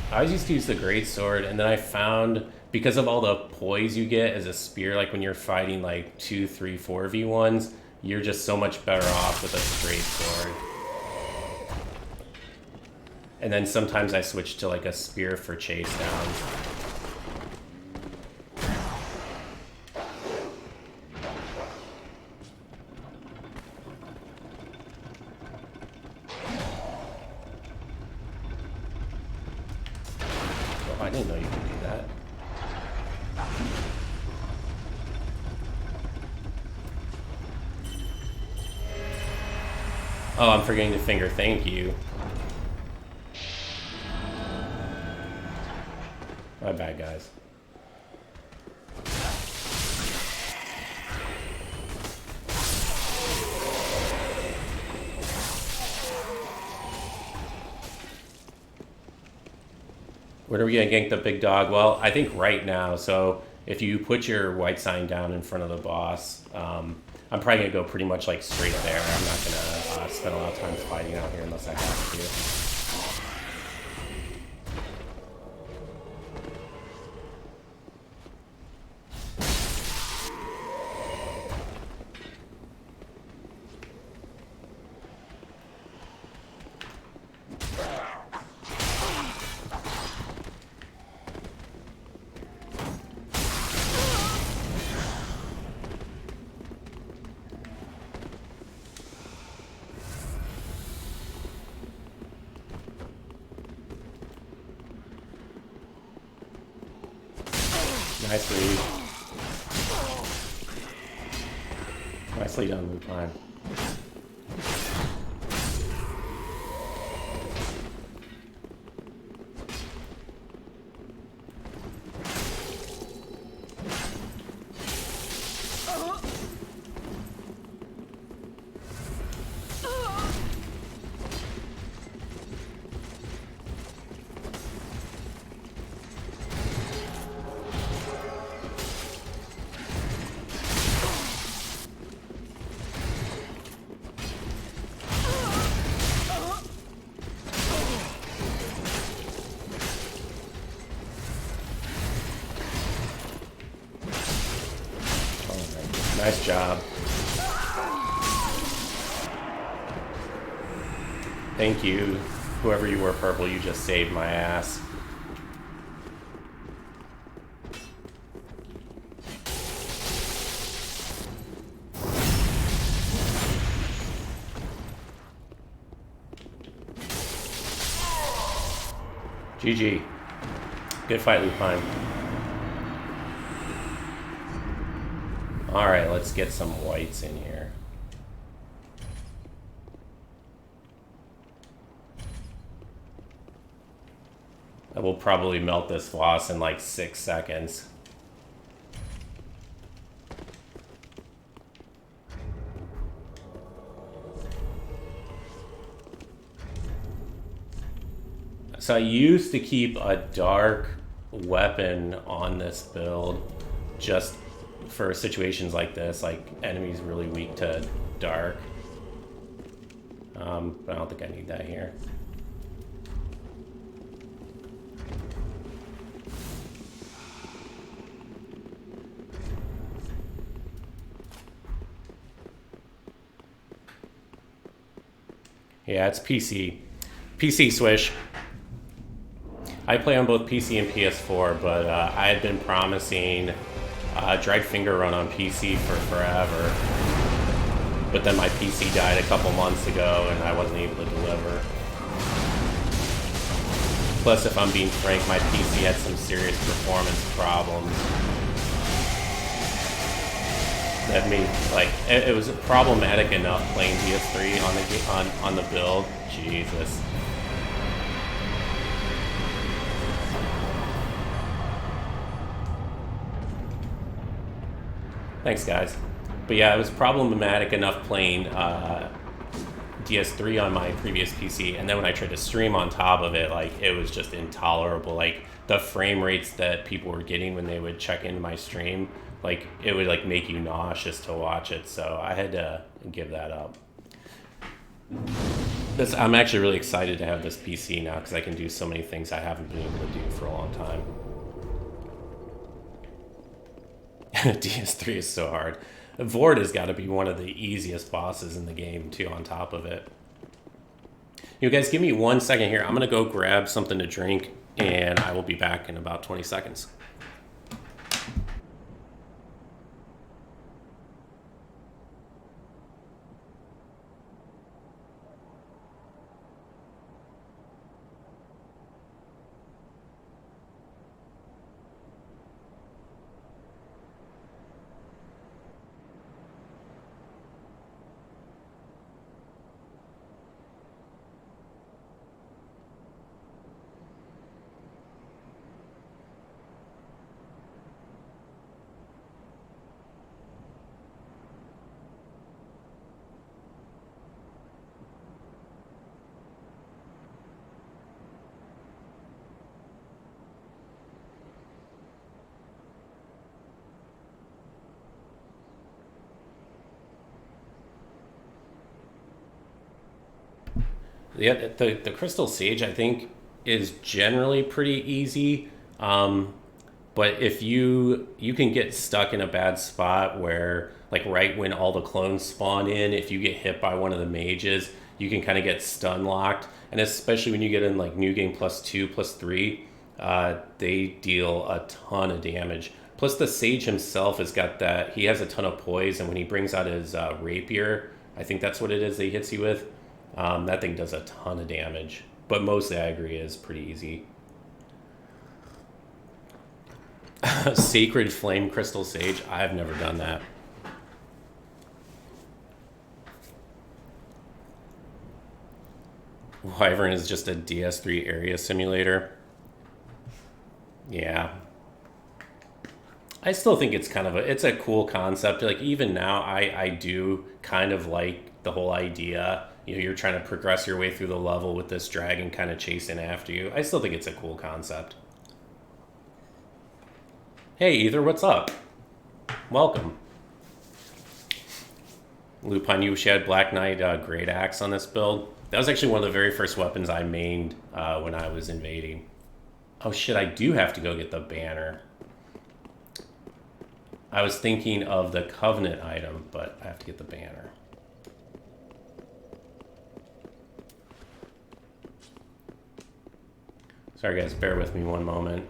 I always used to use the greatsword, and then I found because of all the poise you get as a spear, like when you're fighting like 2, 3, 4v1s, you're just so much better off with a straight sword. And then sometimes I switch to like a spear for chase downs. Oh, I didn't know you could do that. Oh, I'm forgetting to finger thank you. My bad, guys. When are we gonna gank the big dog? Well, I think right now. So if you put your white sign down in front of the boss, I'm probably gonna go pretty much like straight there. I'm not gonna spend a lot of time fighting out here unless I have to. Nice read. Nicely done, Lupine. Nice job. Thank you. Whoever you were, Purple, you just saved my ass. GG. Good fight, Lupine. Alright, let's get some whites in here. I will probably melt this floss in like 6 seconds. So I used to keep a dark weapon on this build just for situations like this, like enemies really weak to dark. But I don't think I need that here. Yeah, it's PC. PC Swish. I play on both PC and PS4, but I had been promising Dried Finger Run on PC for forever. But then my PC died a couple months ago and I wasn't able to deliver. Plus, if I'm being frank, my PC had some serious performance problems. That made, like, it was problematic enough playing PS3 on the build. Jesus. Thanks, guys. But yeah, it was problematic enough playing DS3 on my previous PC, and then when I tried to stream on top of it, like, it was just intolerable. Like, the frame rates that people were getting when they would check into my stream, like, it would, like, make you nauseous to watch it, so I had to give that up. I'm actually really excited to have this PC now because I can do so many things I haven't been able to do for a long time. DS3 is so hard. Vord has got to be one of the easiest bosses in the game, too, on top of it. You guys, give me 1 second here. I'm going to go grab something to drink, and I will be back in about 20 seconds. Yeah, the Crystal Sage, I think, is generally pretty easy. But if you can get stuck in a bad spot where, like, right when all the clones spawn in, if you get hit by one of the mages, you can kind of get stun locked. And especially when you get in, like, New Game +2, +3, they deal a ton of damage. Plus, the Sage himself has got that, he has a ton of poise, and when he brings out his rapier, I think that's what it is that he hits you with. That thing does a ton of damage, but mostly I agree is pretty easy. Sacred Flame Crystal Sage, I've never done that. Wyvern is just a DS3 area simulator. Yeah. I still think it's kind of it's a cool concept. Like, even now, I do kind of like the whole idea. You know, you're trying to progress your way through the level with this dragon kind of chasing after you. I still think it's a cool concept. Hey, Ether, what's up? Welcome. Lupin, you had Black Knight Great Axe on this build. That was actually one of the very first weapons I mained when I was invading. Oh shit, I do have to go get the banner. I was thinking of the Covenant item, but I have to get the banner. Sorry guys, bear with me one moment.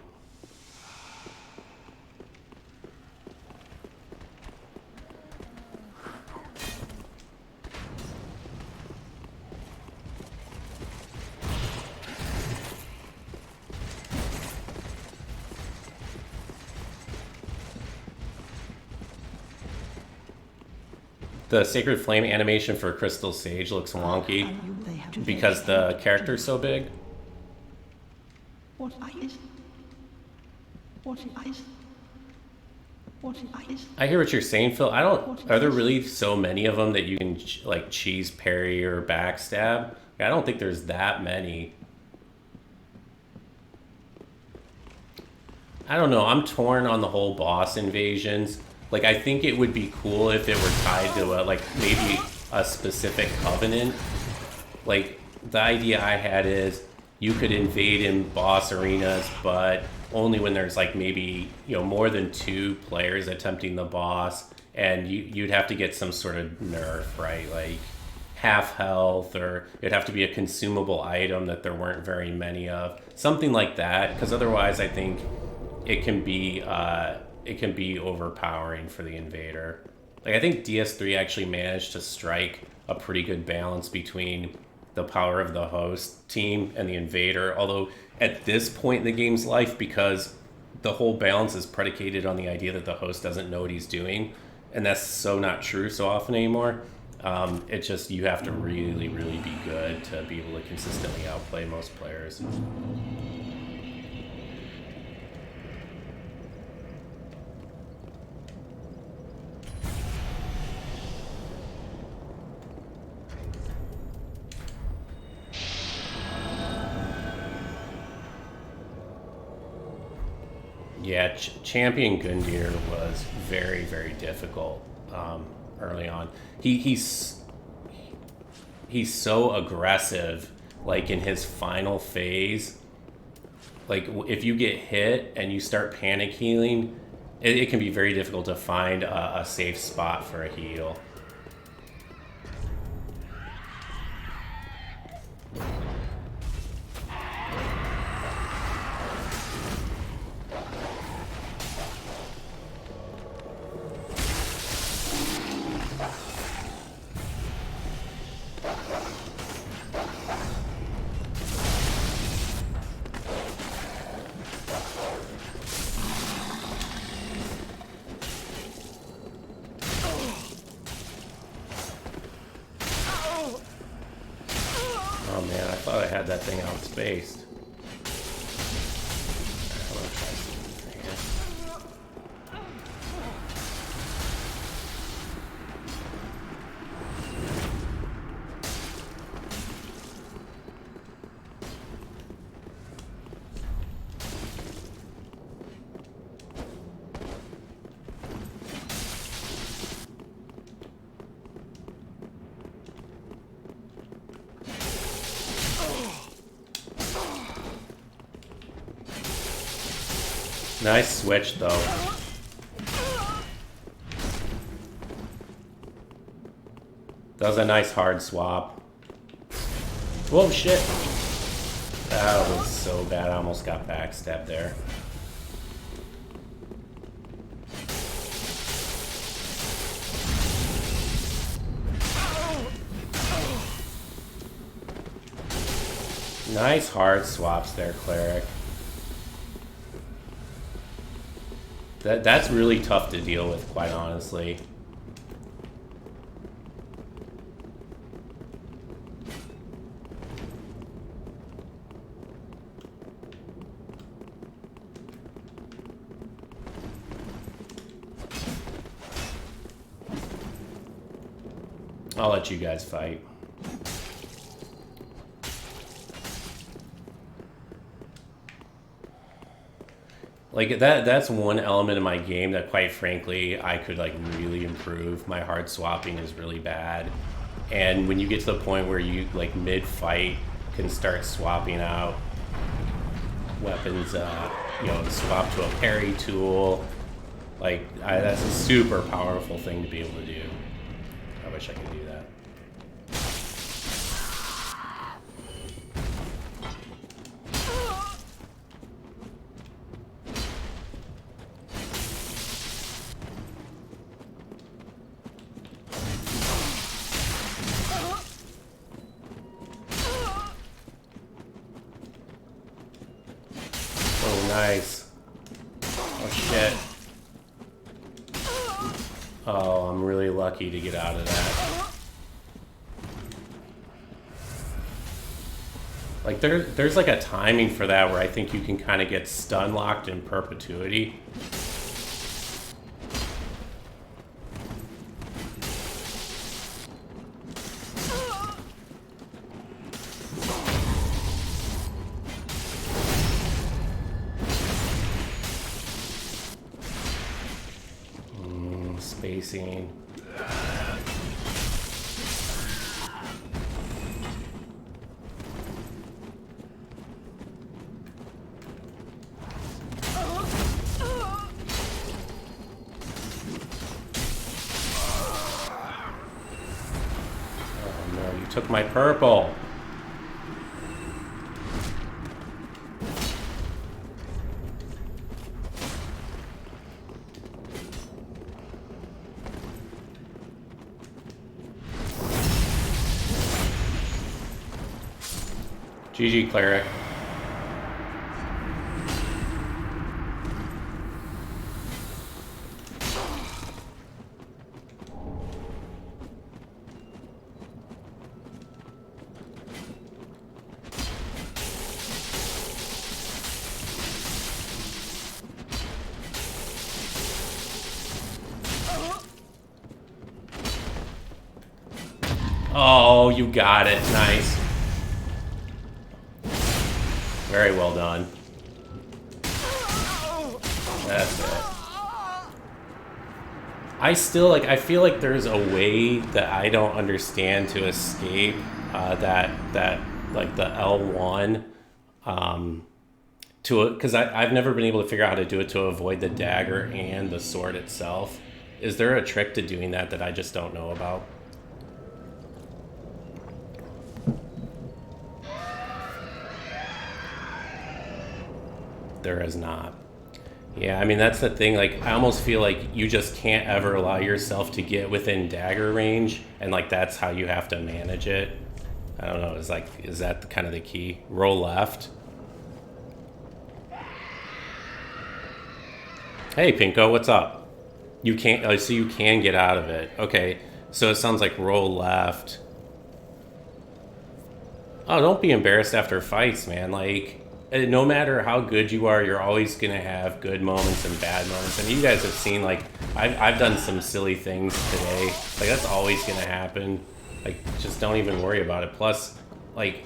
The Sacred Flame animation for Crystal Sage looks wonky because the character's so big. I hear what you're saying, Phil. Are there really so many of them that you can, like, cheese parry or backstab? I don't think there's that many. I don't know. I'm torn on the whole boss invasions. Like, I think it would be cool if it were tied to maybe a specific covenant. Like, the idea I had is you could invade in boss arenas, but only when there's, like, maybe, you know, more than 2 players attempting the boss, and you'd have to get some sort of nerf, right? Like half health, or it'd have to be a consumable item that there weren't very many of, something like that. Because otherwise, I think it can be overpowering for the invader. Like, I think DS3 actually managed to strike a pretty good balance between the power of the host team and the invader, although at this point in the game's life, because the whole balance is predicated on the idea that the host doesn't know what he's doing, and that's so not true so often anymore. It's just, you have to really, really be good to be able to consistently outplay most players. Yeah, Champion Gundyr was very, very difficult early on. he's so aggressive, like in his final phase. Like if you get hit and you start panic healing, it can be very difficult to find a safe spot for a heal. Oh man, I thought I had that thing outspaced. I'm gonna try something here. Nice switch though. That was a nice hard swap. Whoa, shit. That was so bad. I almost got backstabbed there. Nice hard swaps there, Cleric. That's really tough to deal with, quite honestly. I'll let you guys fight. Like that's one element of my game that quite frankly I could like really improve. My hard swapping is really bad. And when you get to the point where you like mid-fight can start swapping out weapons, you know, swap to a parry tool, like that's a super powerful thing to be able to do. I wish I could do that. Oh, nice. Oh, shit. Oh, I'm really lucky to get out of that. Like, there's like a timing for that where I think you can kind of get stun locked in perpetuity. Spacing. Oh no, you took my purple. GG, Cleric. Oh, you got it. Nice. Very well done. That's it. I still, like, I feel like there's a way that I don't understand to escape that like the L1 to because I've never been able to figure out how to do it to avoid the dagger and the sword itself. Is there a trick to doing that that I just don't know about? There is not. Yeah, I mean, that's the thing. Like, I almost feel like you just can't ever allow yourself to get within dagger range, and like that's how you have to manage it. I don't know. Is that kind of the key? Roll left. Hey, Pinko, what's up? You can't. Oh, so you can get out of it. Okay. So it sounds like roll left. Oh, don't be embarrassed after fights, man. Like, no matter how good you are, you're always gonna have good moments and bad moments. And you guys have seen, like, I've done some silly things today. Like, that's always gonna happen. Like, just don't even worry about it. Plus, like,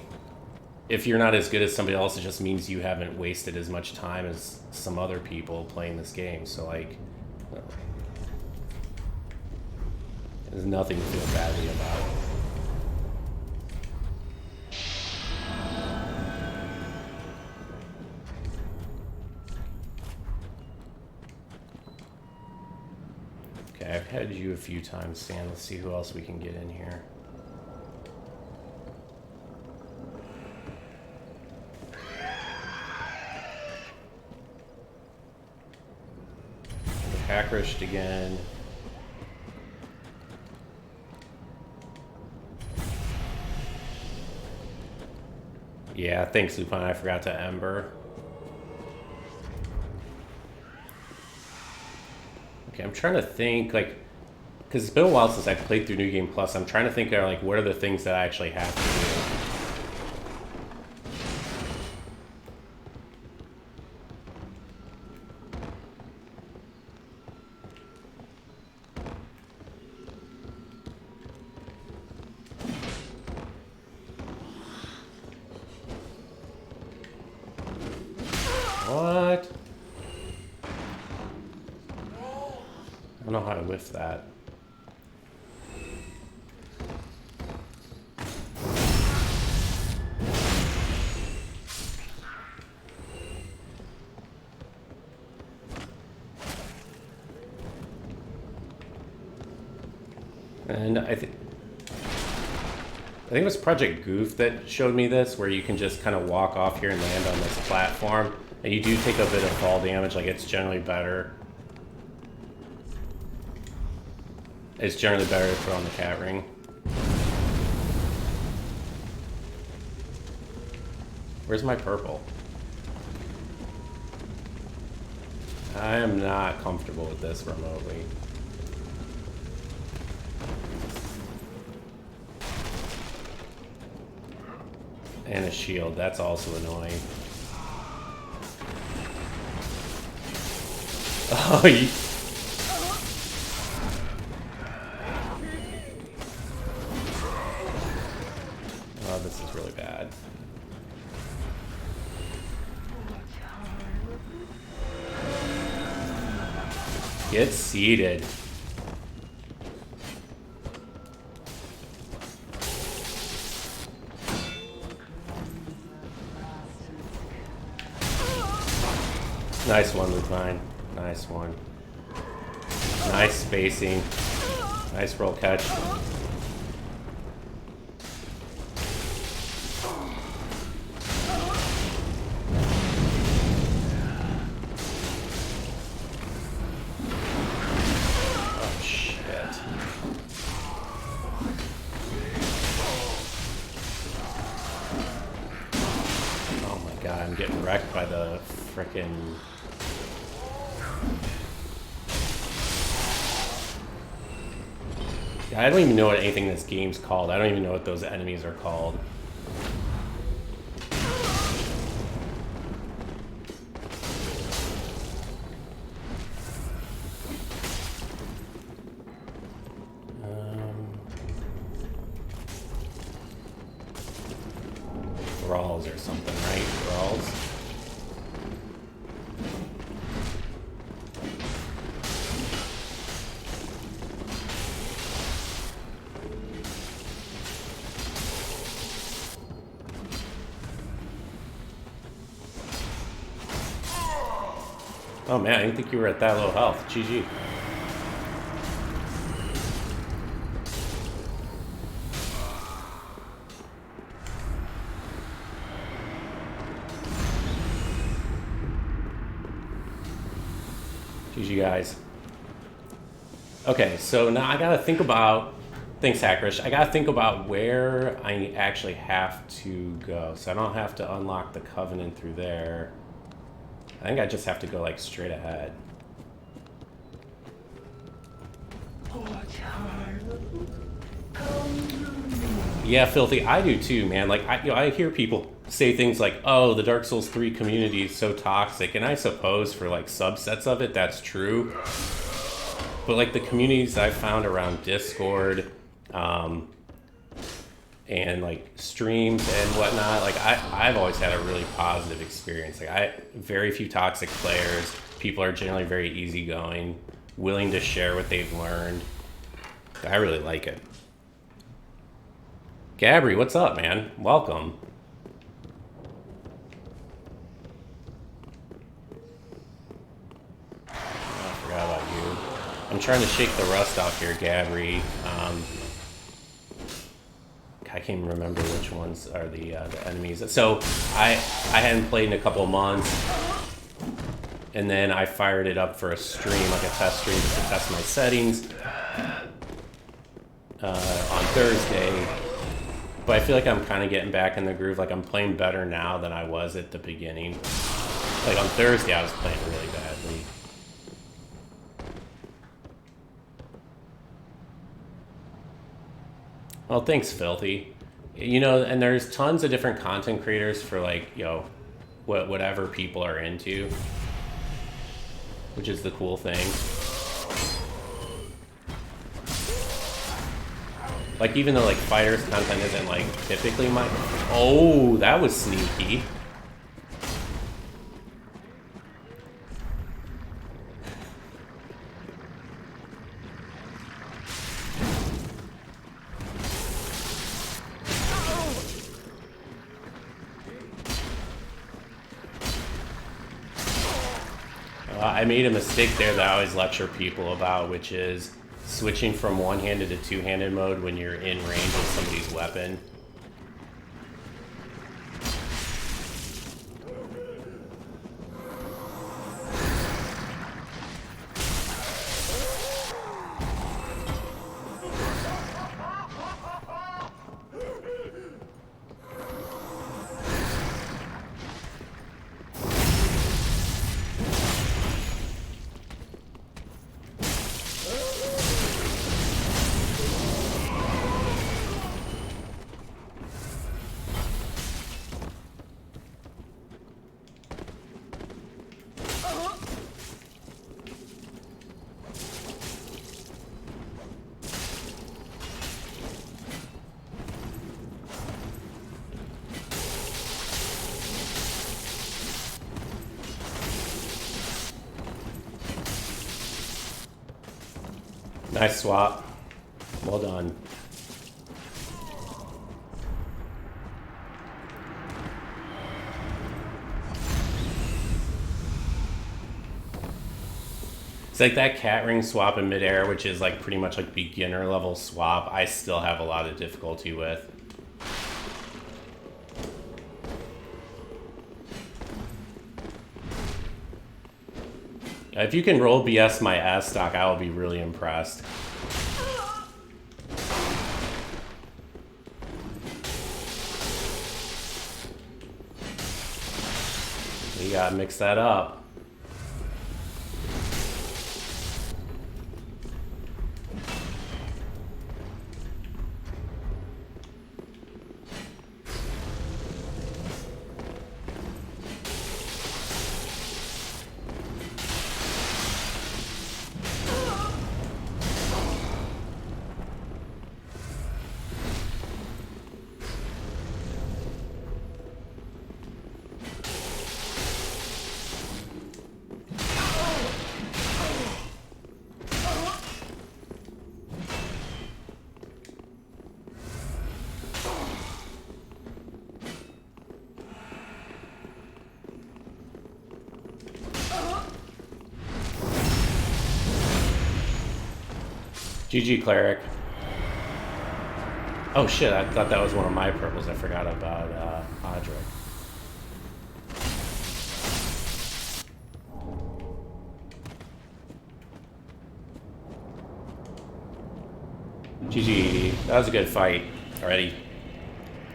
if you're not as good as somebody else, it just means you haven't wasted as much time as some other people playing this game. So, like, there's nothing to feel badly about. Okay, I've had you a few times, Stan. Let's see who else we can get in here. Hackrished again. Yeah, thanks, Lupin. I forgot to Ember. Okay, I'm trying to think, like, because it's been a while since I played through New Game Plus. I'm trying to think, like, what are the things that I actually have to do? What? I don't know how to whiff that. And I think it was Project Goof that showed me this, where you can just kind of walk off here and land on this platform. And you do take a bit of fall damage, like it's generally better. It's generally better to throw on the cat ring. Where's my purple? I am not comfortable with this remotely. And a shield, that's also annoying. Oh, you... Oh, this is really bad. Get seated. Nice one, Lupine. Nice one. Nice spacing. Nice roll catch. Oh, shit. Oh my god, I'm getting wrecked by the frickin'... I don't even know what anything in this game's called. I don't even know what those enemies are called. Thralls or something, right? Thralls? Oh man, I didn't think you were at that low health. GG. GG guys. Okay, so now I gotta think about, thanks Hackerish, I gotta think about where I actually have to go. So I don't have to unlock the Covenant through there. I think I just have to go like straight ahead. Yeah, Filthy, I do too, man. Like, I hear people say things like, oh, the Dark Souls 3 community is so toxic, and I suppose for like subsets of it, that's true. But like the communities I found around Discord, and like streams and whatnot, like I've always had a really positive experience. Like very few toxic players. People are generally very easygoing, willing to share what they've learned. I really like it. Gabri, what's up, man? Welcome. Oh, I forgot about you. I'm trying to shake the rust off here, Gabri. I can't even remember which ones are the enemies. So I hadn't played in a couple of months, and then I fired it up for a stream, like a test stream, just to test my settings on Thursday. But I feel like I'm kind of getting back in the groove. Like I'm playing better now than I was at the beginning. Like on Thursday, I was playing really badly. Well, thanks, Filthy. You know, and there's tons of different content creators for like, you know, whatever people are into, which is the cool thing. Like, even though like fighters content isn't like typically my... Oh, that was sneaky. I made a mistake there that I always lecture people about, which is switching from one-handed to two-handed mode when you're in range of somebody's weapon. Nice swap. Well done. It's like that cat ring swap in midair, which is like pretty much like beginner level swap, I still have a lot of difficulty with. If you can roll BS my S stock, I will be really impressed. You gotta mix that up. GG Cleric. Oh shit, I thought that was one of my purples. I forgot about Audric. GG. That was a good fight already.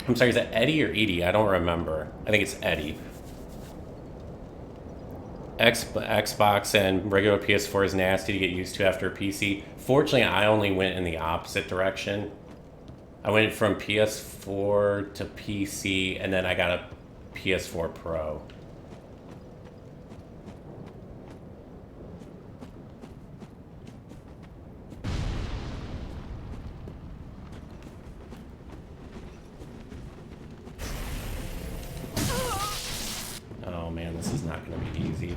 I'm sorry, is that Eddie or Edie? I don't remember. I think it's Eddie. Xbox and regular PS4 is nasty to get used to after PC. Fortunately, I only went in the opposite direction. I went from PS4 to PC, and then I got a PS4 Pro. Oh man, this is not going to be easy.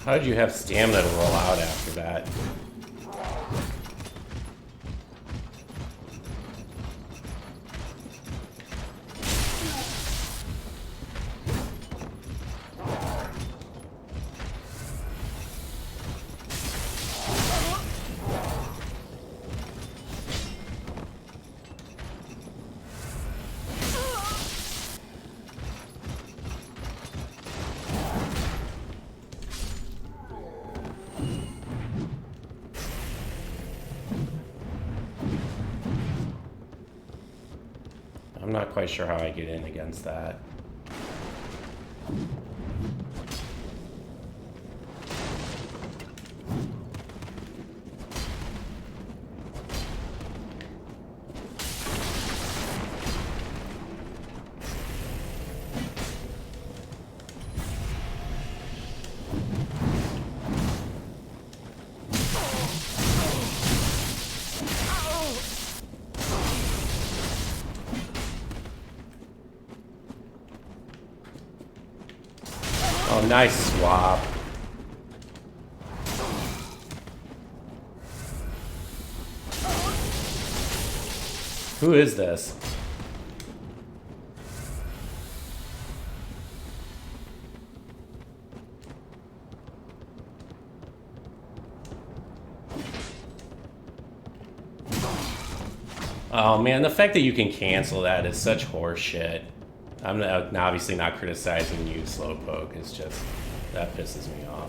How did you have stamina to roll out after that? I'm not quite sure how I get in against that. Oh, nice swap. Who is this? Oh man, the fact that you can cancel that is such horse shit. I'm obviously not criticizing you, Slowpoke. It's just, that pisses me off.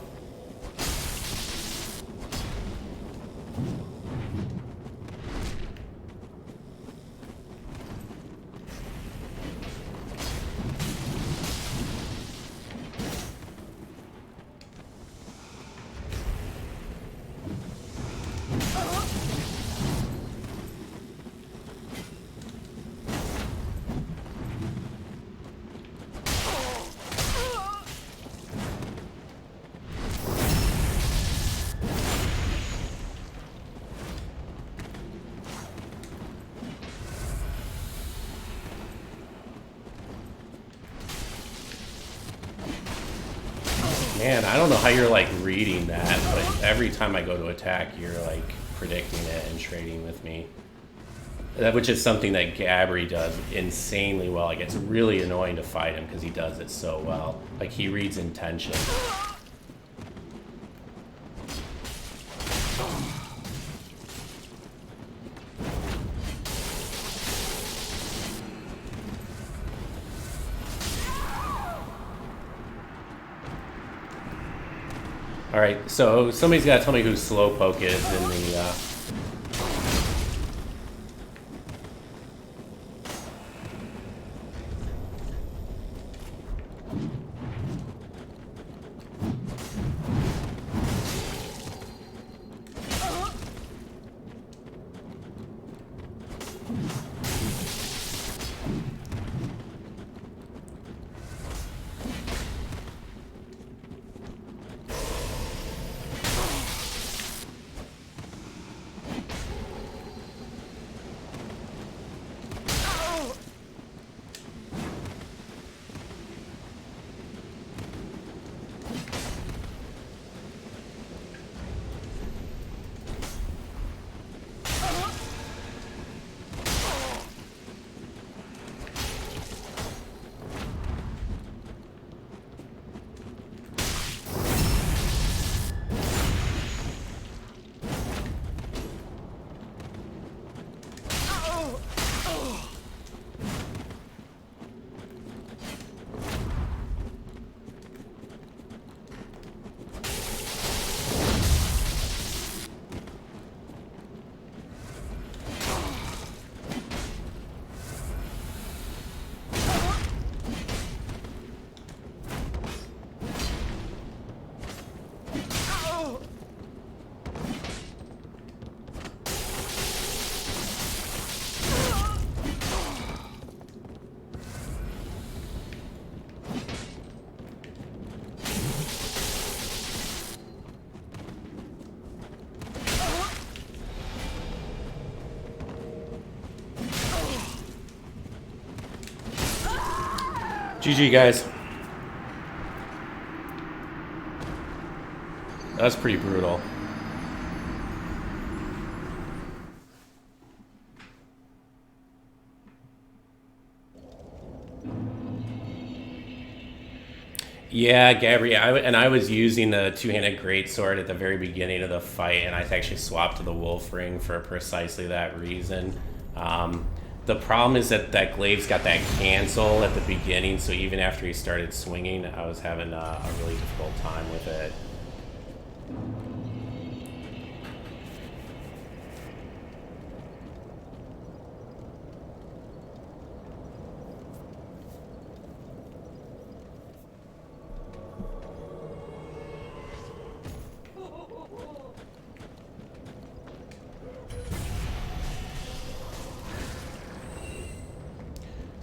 Man, I don't know how you're like reading that, but every time I go to attack, you're like predicting it and trading with me. Which is something that Gabri does insanely well. Like, it's really annoying to fight him because he does it so well. Like, he reads intention. Alright, so somebody's got to tell me who Slowpoke is in the... GG, guys. That's pretty brutal. Yeah, Gabri, I was using the two-handed greatsword at the very beginning of the fight, and I actually swapped to the wolf ring for precisely that reason. Um, the problem is that Glaive's got that cancel at the beginning, so even after he started swinging, I was having a really difficult time with it.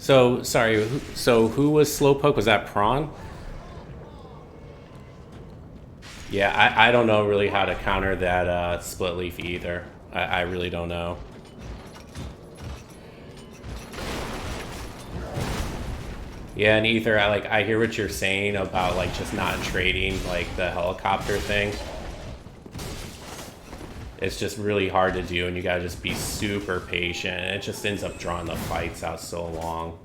So, sorry, so who was Slowpoke? Was that Prawn? Yeah, I don't know really how to counter that split leaf either. I really don't know. Yeah, and Ether, I hear what you're saying about like just not trading like the helicopter thing. It's just really hard to do, and you gotta just be super patient, and it just ends up drawing the fights out so long.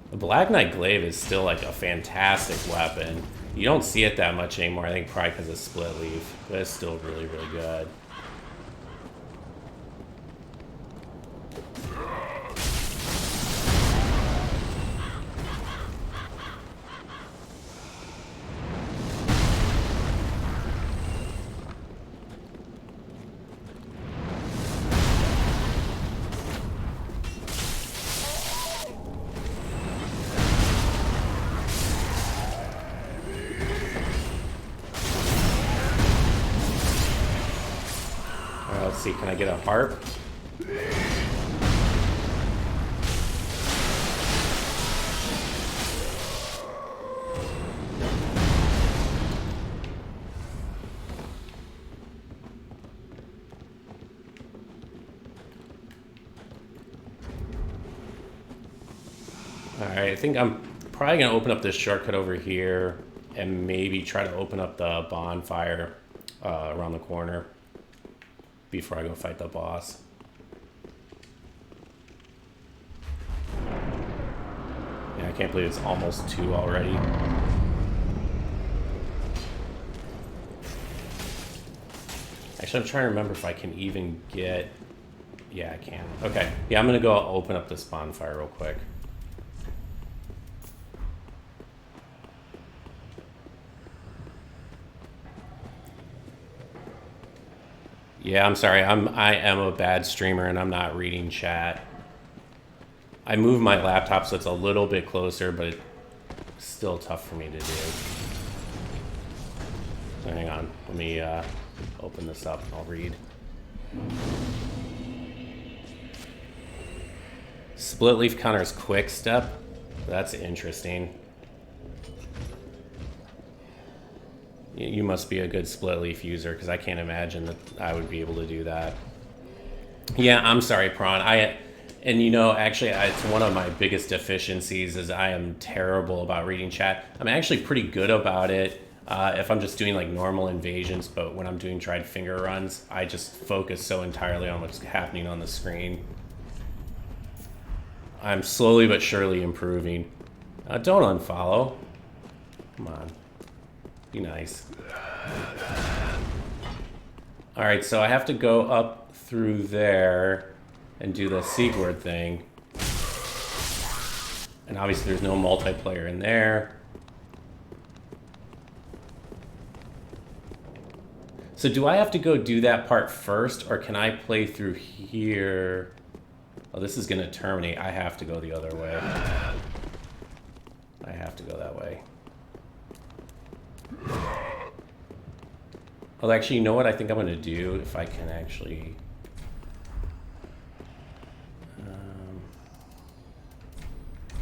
The Black Knight Glaive is still like a fantastic weapon. You don't see it that much anymore, I think probably because of Split Leaf, but it's still really, really good. Let's see, can I get a harp? Alright, I think I'm probably going to open up this shortcut over here and maybe try to open up the bonfire around the corner before I go fight the boss. Yeah, I can't believe it's almost 2 already. Actually, I'm trying to remember if I can even get... Yeah, I can. Okay. Yeah, I'm going to go open up this bonfire real quick. Yeah, I'm sorry. I am a bad streamer and I'm not reading chat. I moved my laptop so it's a little bit closer, but it's still tough for me to do. So hang on. Let me open this up and I'll read. Split Leaf counters Quick Step. That's interesting. You must be a good Split Leaf user, because I can't imagine that I would be able to do that. Yeah, I'm sorry, Prawn. And you know, actually, it's one of my biggest deficiencies is I am terrible about reading chat. I'm actually pretty good about it if I'm just doing like normal invasions, but when I'm doing tried finger runs, I just focus so entirely on what's happening on the screen. I'm slowly but surely improving. Don't unfollow. Come on. Be nice. Alright, so I have to go up through there and do the Sigurd thing. And obviously there's no multiplayer in there. So do I have to go do that part first, or can I play through here? Oh, this is gonna terminate. I have to go the other way. I have to go that way. Well, actually, you know what I think I'm gonna do? If I can actually...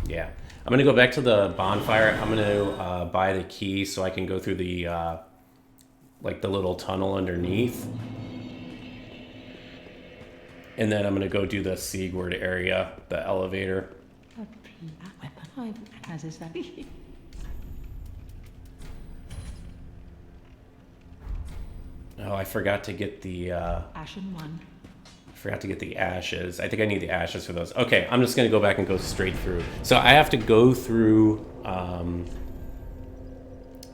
yeah. I'm gonna go back to the bonfire. I'm gonna buy the key so I can go through the, like the little tunnel underneath. And then I'm gonna go do the Siegward area, the elevator. Oh, I forgot to get the Ashen one. forgot to get the ashes. I think I need the ashes for those. Okay, I'm just gonna go back and go straight through. So I have to go through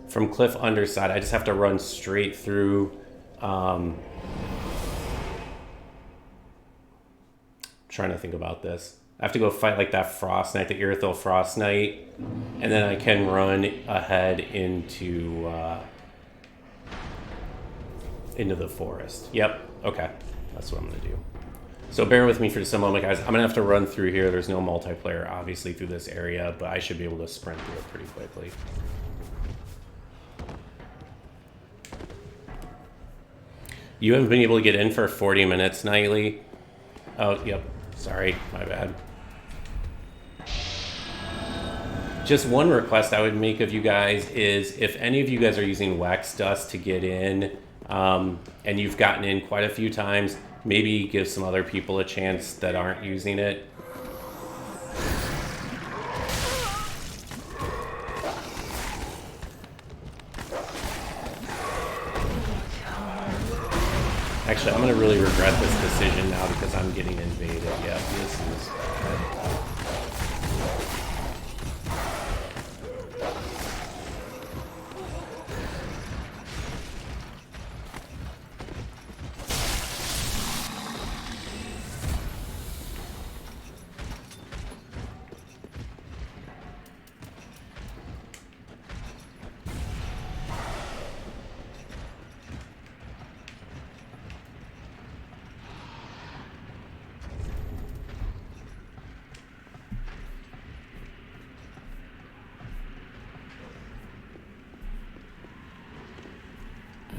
from Cliff Underside. I just have to run straight through. Trying to think about this. I have to go fight like that Frost Knight, the Irithyll Frost Knight, and then I can run ahead into the forest. Yep. Okay, that's what I'm gonna do. So bear with me for just a moment, guys. I'm gonna have to run through here. There's no multiplayer, obviously, through this area, but I should be able to sprint through it pretty quickly. You haven't been able to get in for 40 minutes, Nightly? Oh, yep. Sorry, my bad. Just one request I would make of you guys is if any of you guys are using Wax Dust to get in, and you've gotten in quite a few times, maybe give some other people a chance that aren't using it. Actually, I'm going to really regret this decision now because I'm getting invaded. Yeah, this is bad.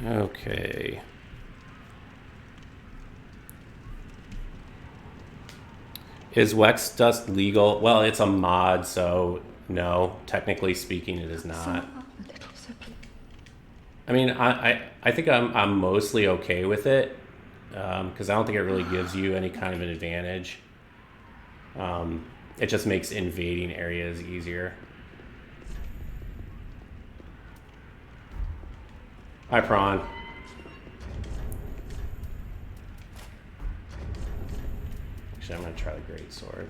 Okay. Is Wax Dust legal? Well, it's a mod, so no. Technically speaking, it is not. I mean, I think I'm mostly okay with it because I don't think it really gives you any kind of an advantage. It just makes invading areas easier. Hi, Prawn. Actually, I'm going to try the Great Sword.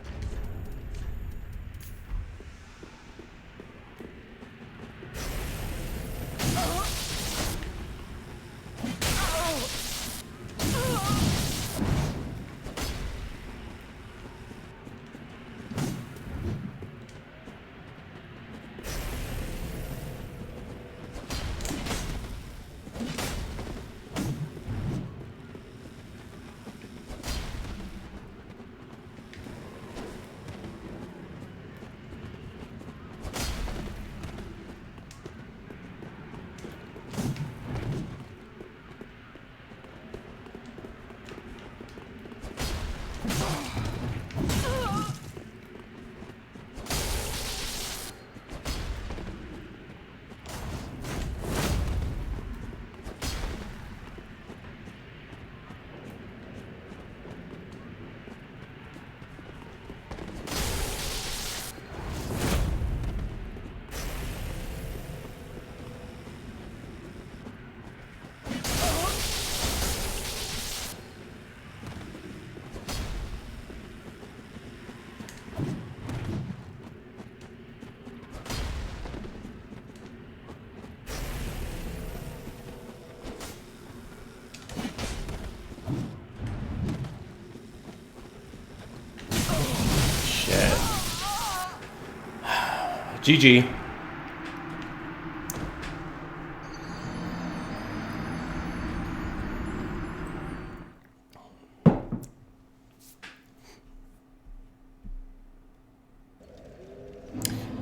GG.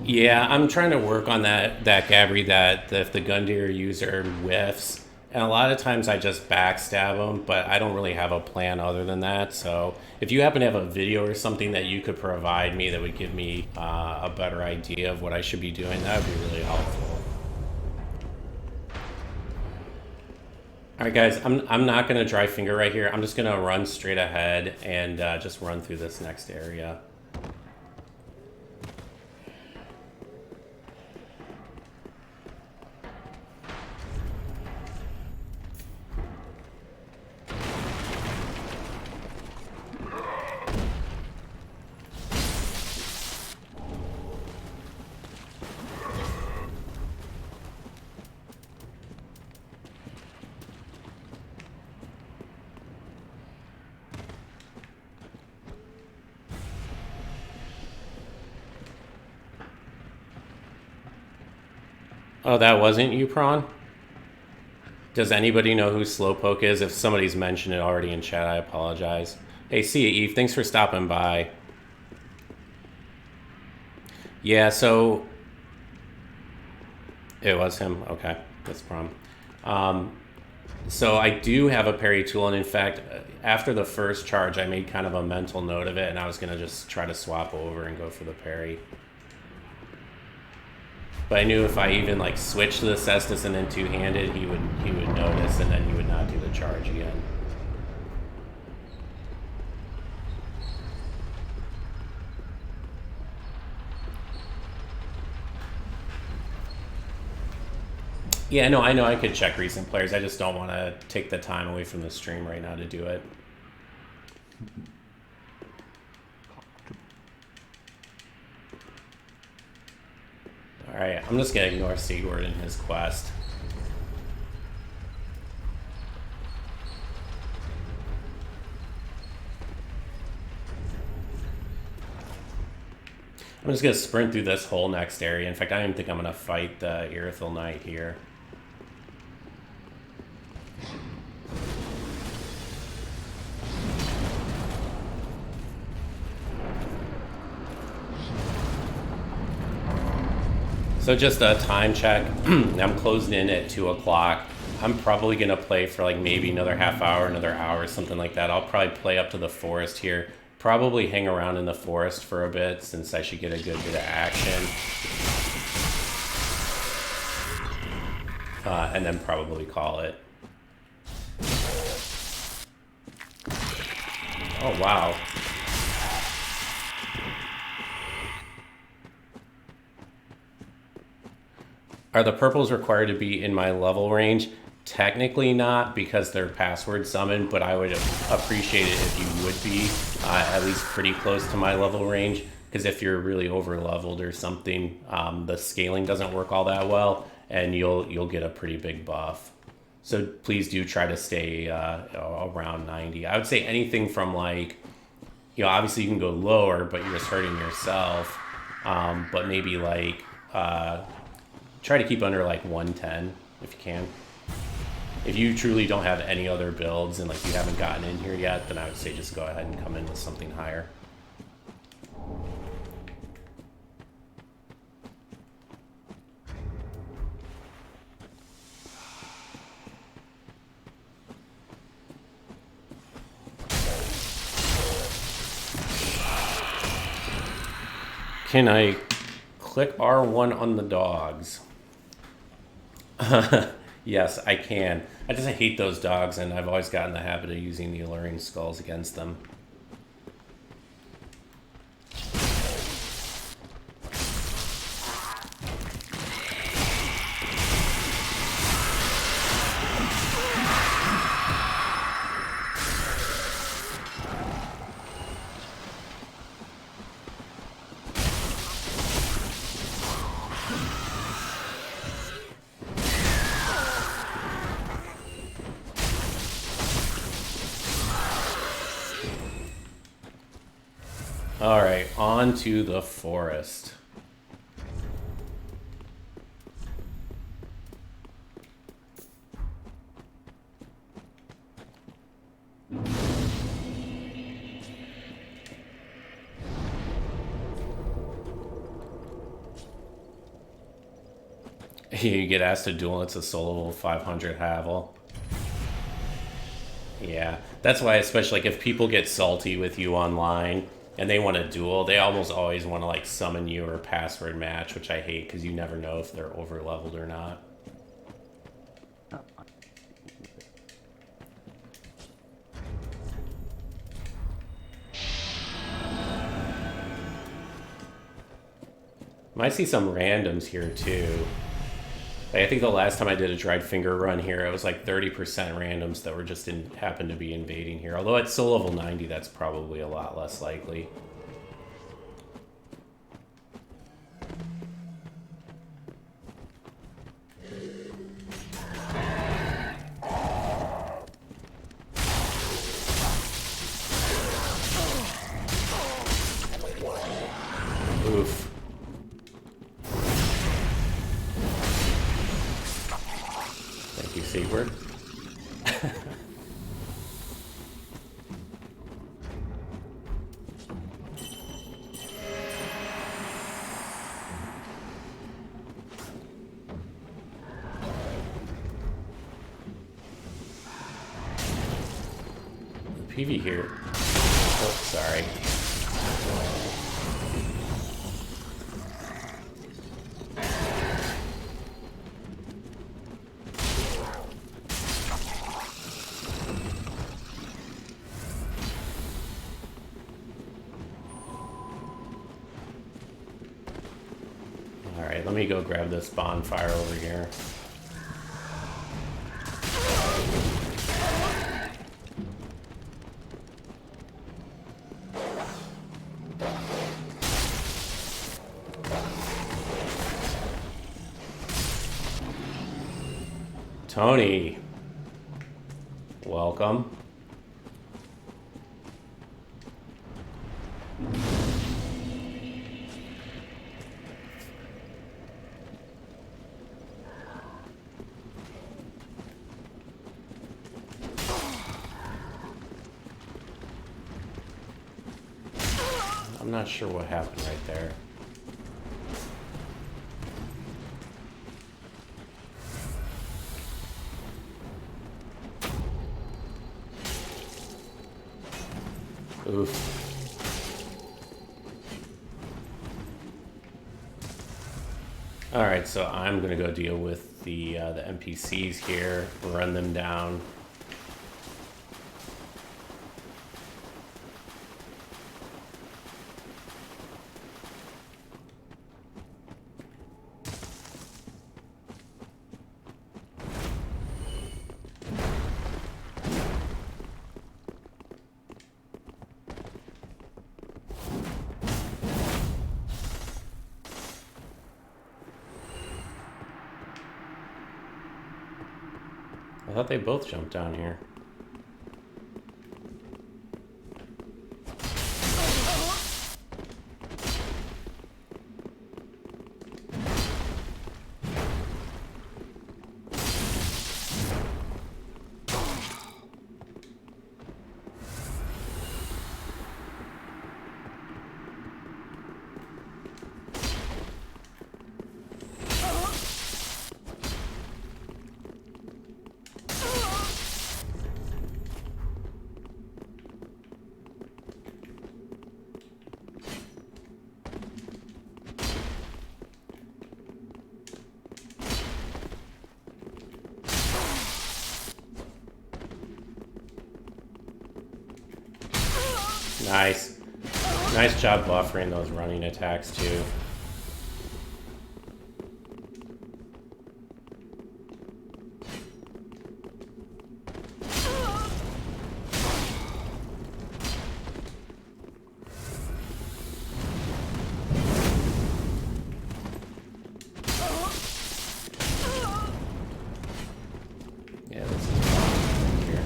Yeah, I'm trying to work on that Gabri, that if the Gundyr user whiffs, and a lot of times I just backstab them, but I don't really have a plan other than that. So if you happen to have a video or something that you could provide me that would give me a better idea of what I should be doing, that would be really helpful. All right, guys, I'm not gonna dry finger right here. I'm just gonna run straight ahead and just run through this next area. Oh, that wasn't you, Prawn? Does anybody know who Slowpoke is? If somebody's mentioned it already in chat, I apologize. Hey, see you, Eve. Thanks for stopping by. Yeah, so it was him. Okay, that's Prawn. So I do have a parry tool, and in fact, after the first charge, I made kind of a mental note of it, and I was gonna just try to swap over and go for the parry. But I knew if I even like switched to the Cestus and then two-handed, he would notice, and then he would not do the charge again. Yeah, no, I know I could check recent players. I just don't want to take the time away from the stream right now to do it. Alright, I'm just going to ignore Sigurd and his quest. I'm just going to sprint through this whole next area. In fact, I don't even think I'm going to fight the Irithyll Knight here. So just a time check. I'm closing in at 2 o'clock. I'm probably going to play for like maybe another half hour, another hour, something like that. I'll probably play up to the forest here. Probably hang around in the forest for a bit since I should get a good bit of action. And then probably call it. Oh, wow. Are the purples required to be in my level range? Technically not, because they're password summoned, but I would appreciate it if you would be at least pretty close to my level range, because if you're really over leveled or something, the scaling doesn't work all that well, and you'll get a pretty big buff. So please do try to stay around 90. I would say anything from like, obviously you can go lower, but you're just hurting yourself. But maybe like, try to keep under like 110 if you can. If you truly don't have any other builds and like you haven't gotten in here yet, then I would say just go ahead and come in with something higher. Can I click R1 on the dogs? Yes, I can. I just hate those dogs, and I've always gotten the habit of using the alluring skulls against them. Alright, on to the forest. You get asked to duel, it's a soloable 500 Havel. Yeah, that's why, especially like if people get salty with you online and they want to duel, they almost always want to like summon you or password match, which I hate because you never know if they're over leveled or not. Might see some randoms here too. Like, I think the last time I did a dried finger run here, it was like 30% randoms that were just happened to be invading here. Although at soul level 90, that's probably a lot less likely. Oof. Thank you, Seabird. PV here. Oh, sorry. Alright, let me go grab this bonfire over here. Tony, welcome. I'm not sure what happened right there. Oof. Alright, so I'm gonna go deal with the NPCs here, run them down. I thought they both jumped down here. Nice. Nice job buffering those running attacks, too. Yeah, this is here.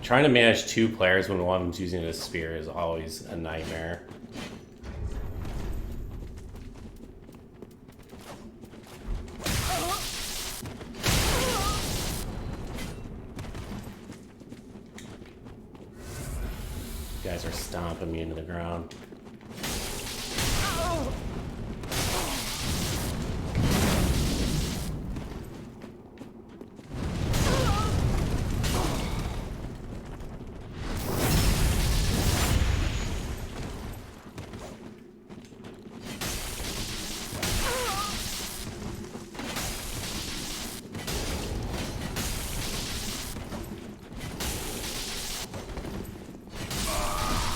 Trying to manage two players when one of them's using a spear is always a nightmare. You guys are stomping me into the ground.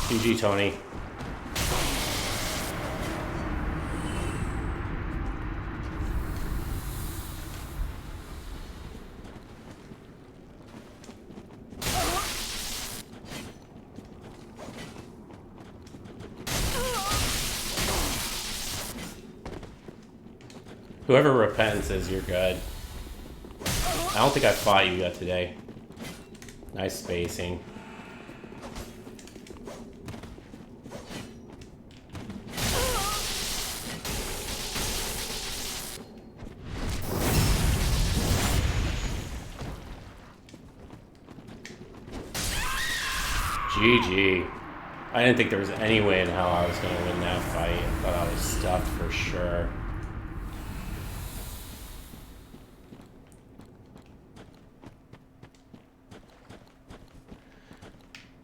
GG, Tony. Whoever Repentance is, you're good. I don't think I fought you yet today. Nice spacing. GG. I didn't think there was any way in hell I was going to win that fight. I thought I was stuffed for sure.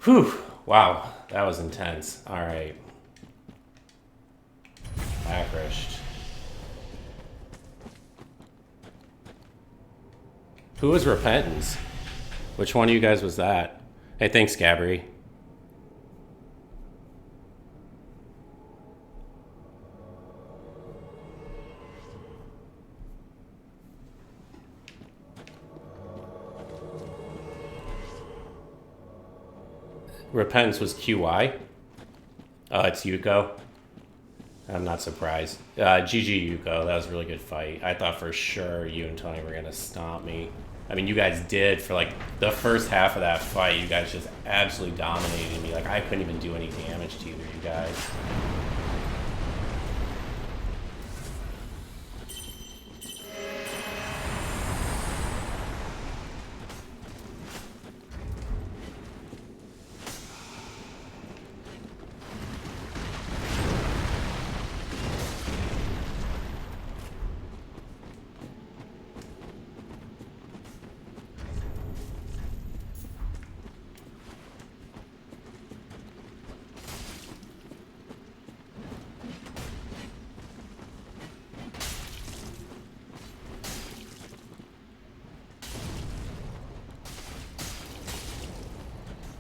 Whew. Wow. That was intense. Alright. Acrished. Who was Repentance? Which one of you guys was that? Hey, thanks, Gabri. Repentance was QY. It's Yuko. I'm not surprised. GG Yuko, that was a really good fight. I thought for sure you and Tony were going to stomp me. I mean, you guys did for like the first half of that fight. You guys just absolutely dominated me. Like, I couldn't even do any damage to either of you guys.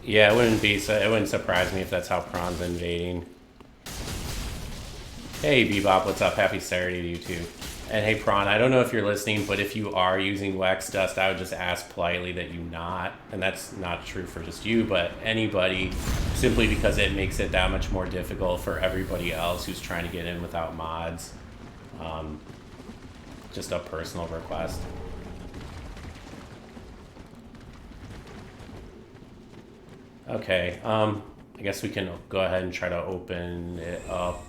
Yeah, it wouldn't surprise me if that's how Prawn's invading. Hey Bebop, what's up? Happy Saturday to you too. And hey Prawn, I don't know if you're listening, but if you are using Wax Dust, I would just ask politely that you not. And that's not true for just you, but anybody, simply because it makes it that much more difficult for everybody else who's trying to get in without mods. Just a personal request. Okay, I guess we can go ahead and try to open it up.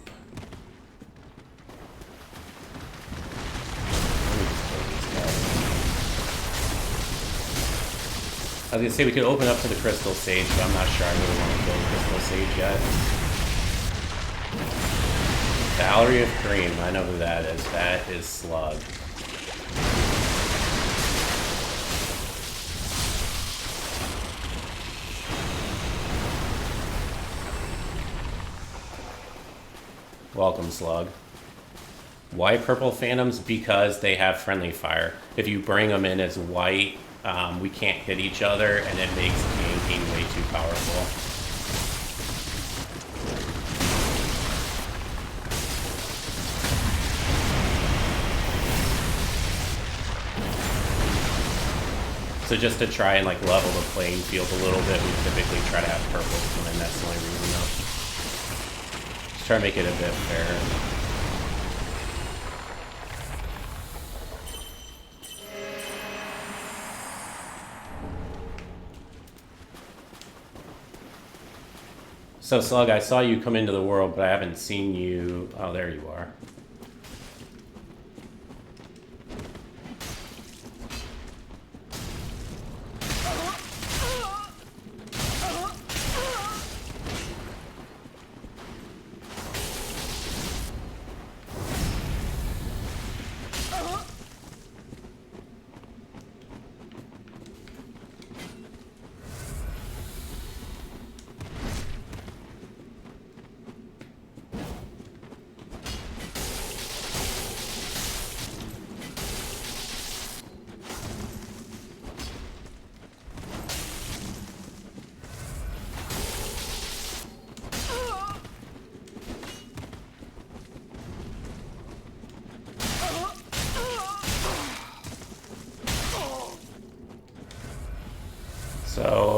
I was gonna say we could open up to the Crystal Sage, but I'm not sure I really want to kill the Crystal Sage yet. Valerie of Cream, I know who that is. That is Slug. Welcome, Slug. Why Purple Phantoms? Because they have friendly fire. If you bring them in as white, we can't hit each other, and it makes ganking way too powerful. So just to try and like level the playing field a little bit, we typically try to have purples come in. That's the only reason though. Just try to make it a bit fair. So Slug, I saw you come into the world, but I haven't seen you. Oh, there you are.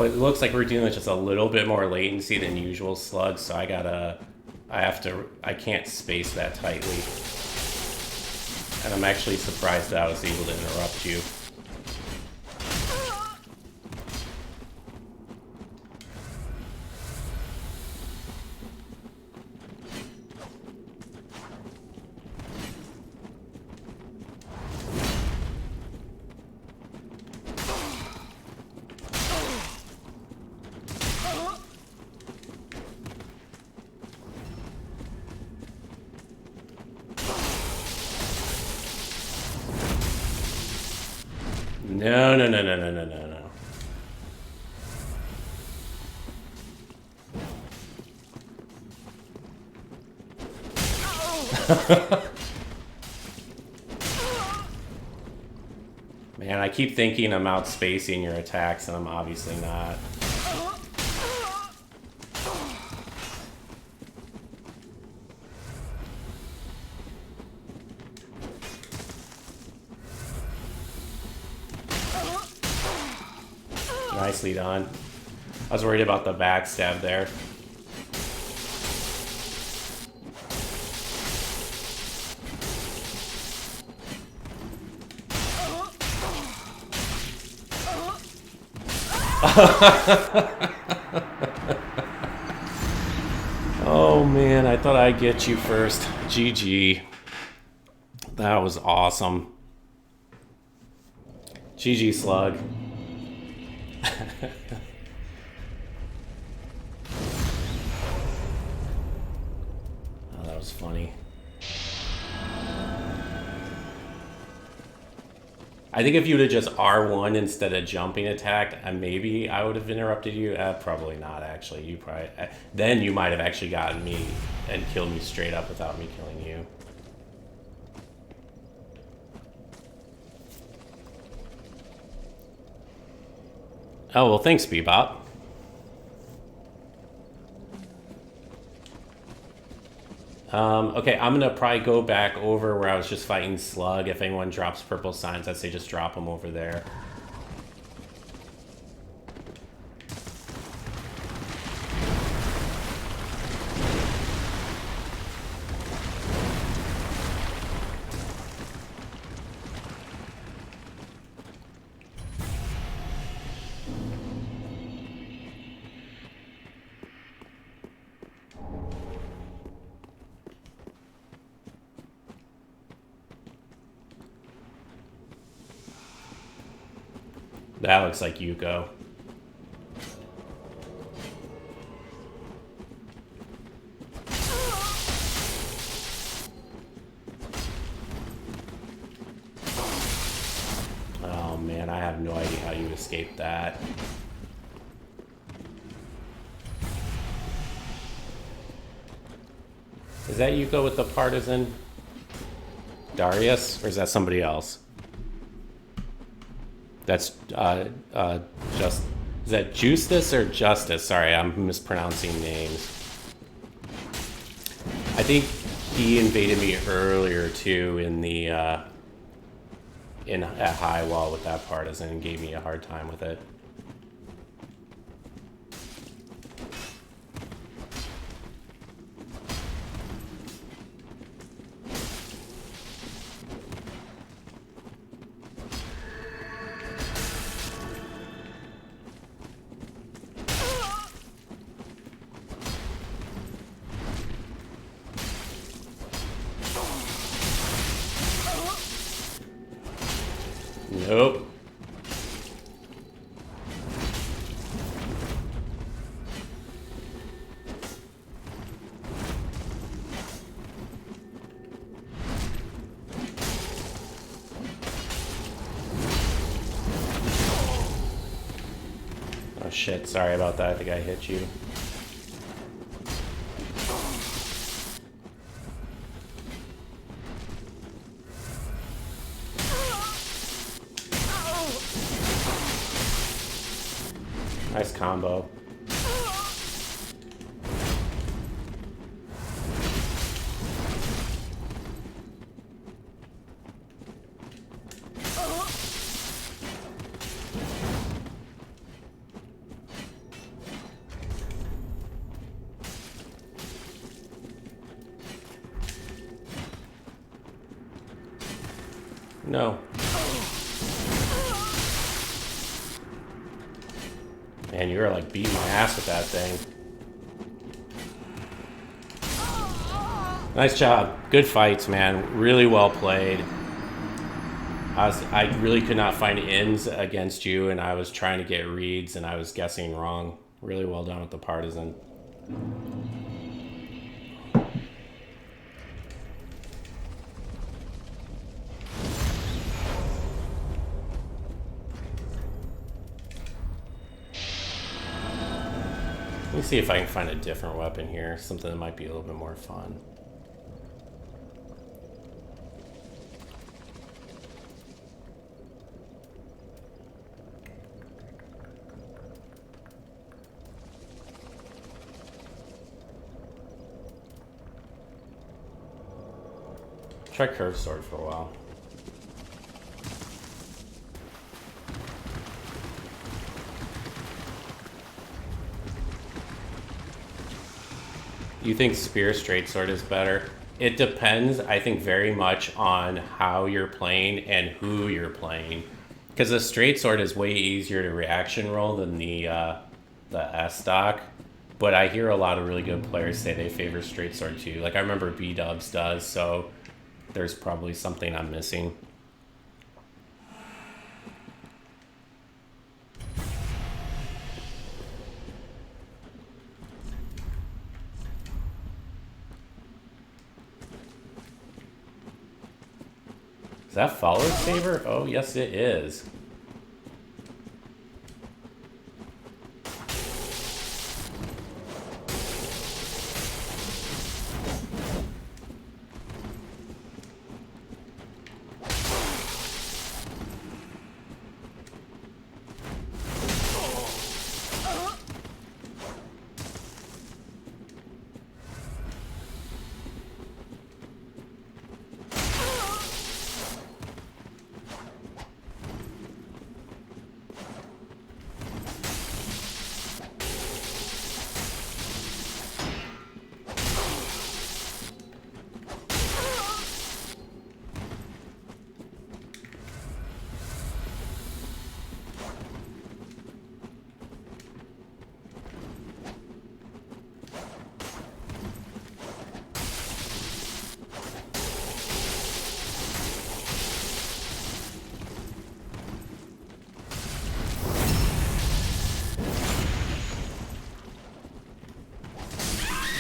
it looks like we're dealing with just a little bit more latency than usual, Slug, so I can't space that tightly. And I'm actually surprised that I was able to interrupt you. No, no, no, no, no, no, no, no. Man, I keep thinking I'm outspacing your attacks, and I'm obviously not. Nicely done. I was worried about the backstab there. Oh man, I thought I'd get you first. GG. That was awesome. GG, Slug. Oh, that was funny. I think if you would have just R1 instead of jumping attacked, maybe I would have interrupted you. Probably not, actually. You probably then you might have actually gotten me and killed me straight up without me killing you. Oh, well, thanks, Bebop. Okay, I'm gonna probably go back over where I was just fighting Slug. If anyone drops purple signs, I'd say just drop them over there. That looks like Yuko. Oh man, I have no idea how you escaped that. Is that Yuko with the partisan? Darius? Or is that somebody else? That's just, is that Justice or Justice? Sorry, I'm mispronouncing names. I think he invaded me earlier too in the at High Wall with that partisan and gave me a hard time with it. Nope. Oh shit, sorry about that. I think I hit you. Nice combo. No. Man, you were like beating my ass with that thing. Nice job. Good fights, man. Really well played. I really could not find ins against you, and I was trying to get reads, and I was guessing wrong. Really well done with the partisan. Let me see if I can find a different weapon here, something that might be a little bit more fun. Try curved sword for a while. You think spear straight sword is better? It depends, I think, very much on how you're playing and who you're playing. Because the straight sword is way easier to reaction roll than the S stock. But I hear a lot of really good players say they favor straight sword too. Like I remember B-Dubs does, so there's probably something I'm missing. Is that follow saber? Oh, yes it is.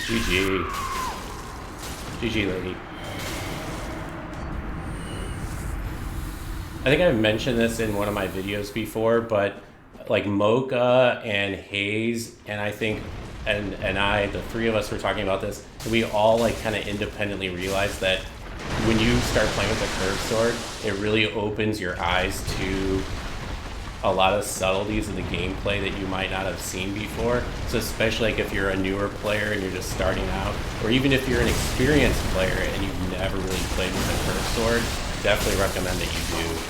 GG. GG, lady. I think I've mentioned this in one of my videos before, but like Mocha and Hayes and I think and I, the three of us were talking about this, and we all like kind of independently realized that when you start playing with a curved sword, it really opens your eyes to a lot of subtleties in the gameplay that you might not have seen before. So especially like if you're a newer player and you're just starting out, or even if you're an experienced player and you've never really played with a curved sword, definitely recommend that you do.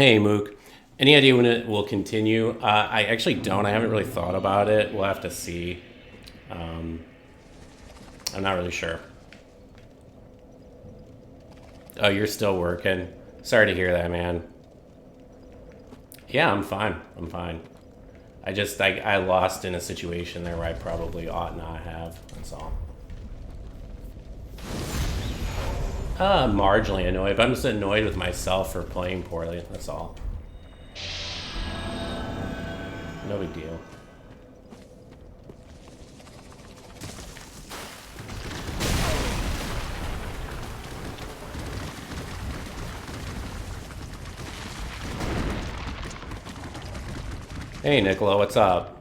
Hey, Mook. Any idea when it will continue? I actually don't. I haven't really thought about it. We'll have to see. I'm not really sure. Oh, you're still working. Sorry to hear that, man. Yeah, I'm fine. I'm fine. I lost in a situation there where I probably ought not have. That's all. Marginally annoyed, but I'm just annoyed with myself for playing poorly. That's all. No big deal. Hey, Nicola, what's up?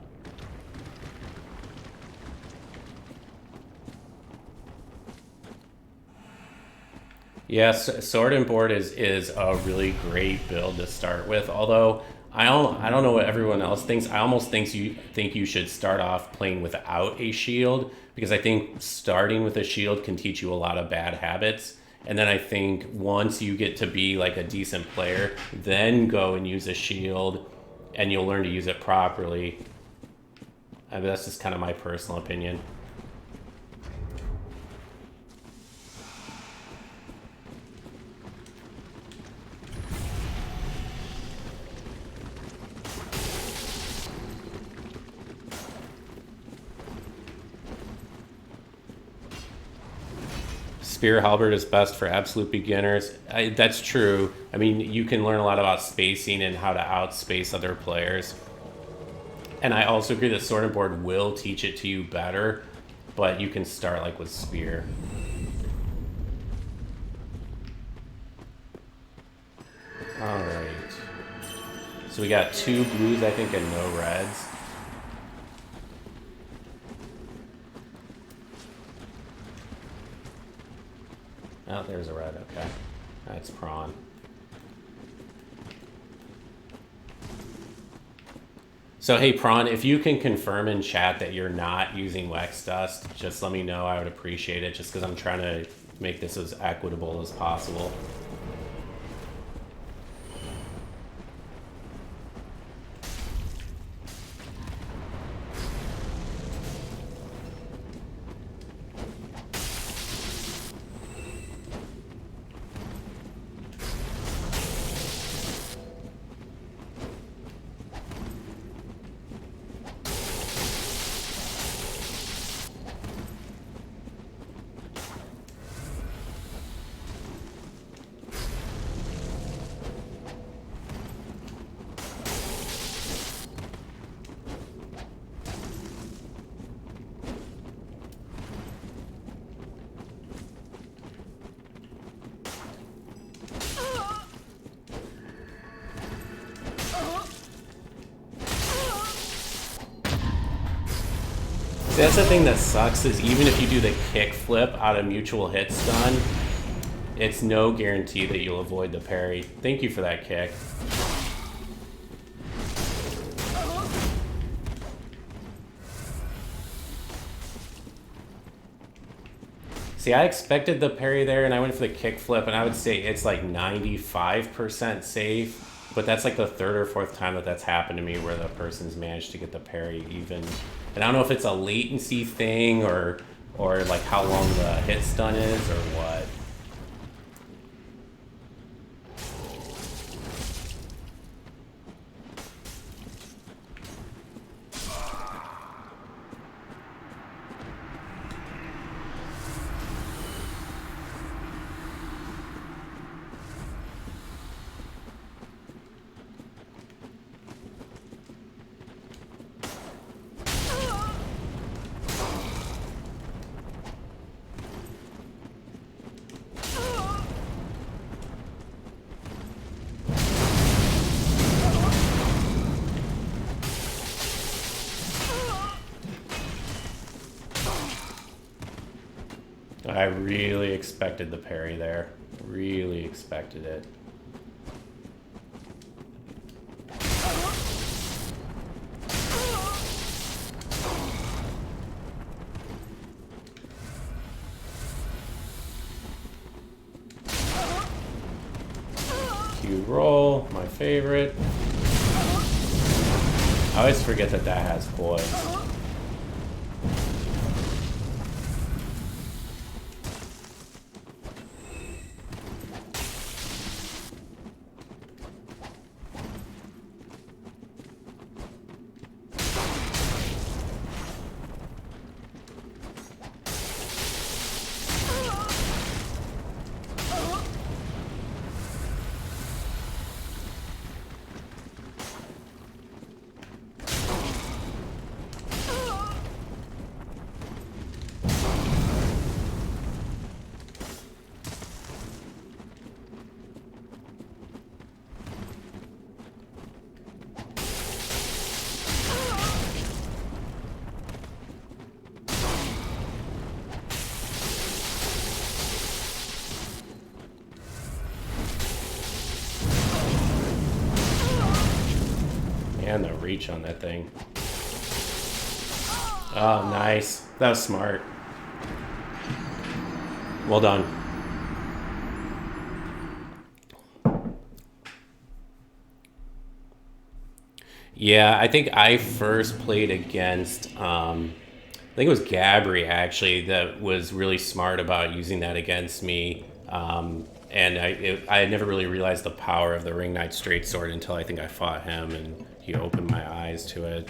Yes, Sword and Board is a really great build to start with. Although I don't know what everyone else thinks. I almost think you should start off playing without a shield because I think starting with a shield can teach you a lot of bad habits. And then I think once you get to be like a decent player, then go and use a shield and you'll learn to use it properly. I mean, that's just kind of my personal opinion. Spear halberd is best for absolute beginners. That's true. I mean, you can learn a lot about spacing and how to outspace other players. And I also agree that Sword and Board will teach it to you better, but you can start like with Spear. Alright. So we got 2 blues, I think, and no reds. Oh, there's a red, okay. That's prawn. So hey, Prawn, if you can confirm in chat that you're not using Wex Dust, just let me know. I would appreciate it, just because I'm trying to make this as equitable as possible. That's the thing that sucks is even if you do the kick flip out of mutual hit stun, it's no guarantee that you'll avoid the parry. Thank you for that kick. See, I expected the parry there and I went for the kick flip and I would say it's like 95% safe. But that's like the 3rd or 4th time that that's happened to me where the person's managed to get the parry even. And I don't know if it's a latency thing or like how long the hit stun is or what. I really expected the parry there. Really expected it. Q roll, my favorite. I always forget that that has poise. And the reach on that thing. Oh, nice. That was smart. Well done. Yeah, I think I first played against, I think it was Gabri actually that was really smart about using that against me. And I had never really realized the power of the Ring Knight Straight Sword until I think I fought him and he opened my eyes to it.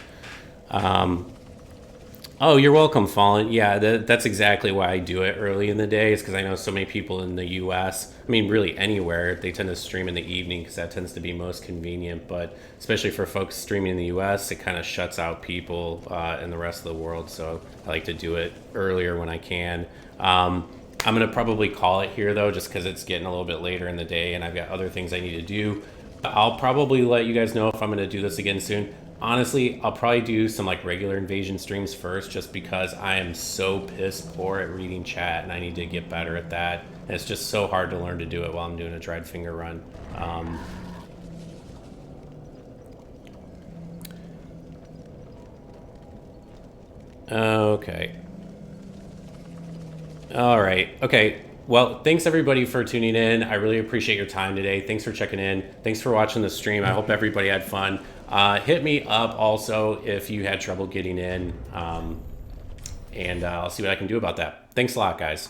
Oh, you're welcome, Fallen. Yeah, that's exactly why I do it early in the day. Is because I know so many people in the U.S. I mean, really anywhere, they tend to stream in the evening because that tends to be most convenient. But especially for folks streaming in the U.S., it kind of shuts out people in the rest of the world. So I like to do it earlier when I can. I'm gonna probably call it here though, just because it's getting a little bit later in the day and I've got other things I need to do. I'll probably let you guys know if I'm gonna do this again soon. Honestly, I'll probably do some like regular invasion streams first, just because I am so piss poor at reading chat and I need to get better at that. And it's just so hard to learn to do it while I'm doing a dried finger run. Okay. All right. Okay. Well, thanks everybody for tuning in. I really appreciate your time today. Thanks for checking in. Thanks for watching the stream. I hope everybody had fun. Hit me up also if you had trouble getting in, and I'll see what I can do about that. Thanks a lot, guys.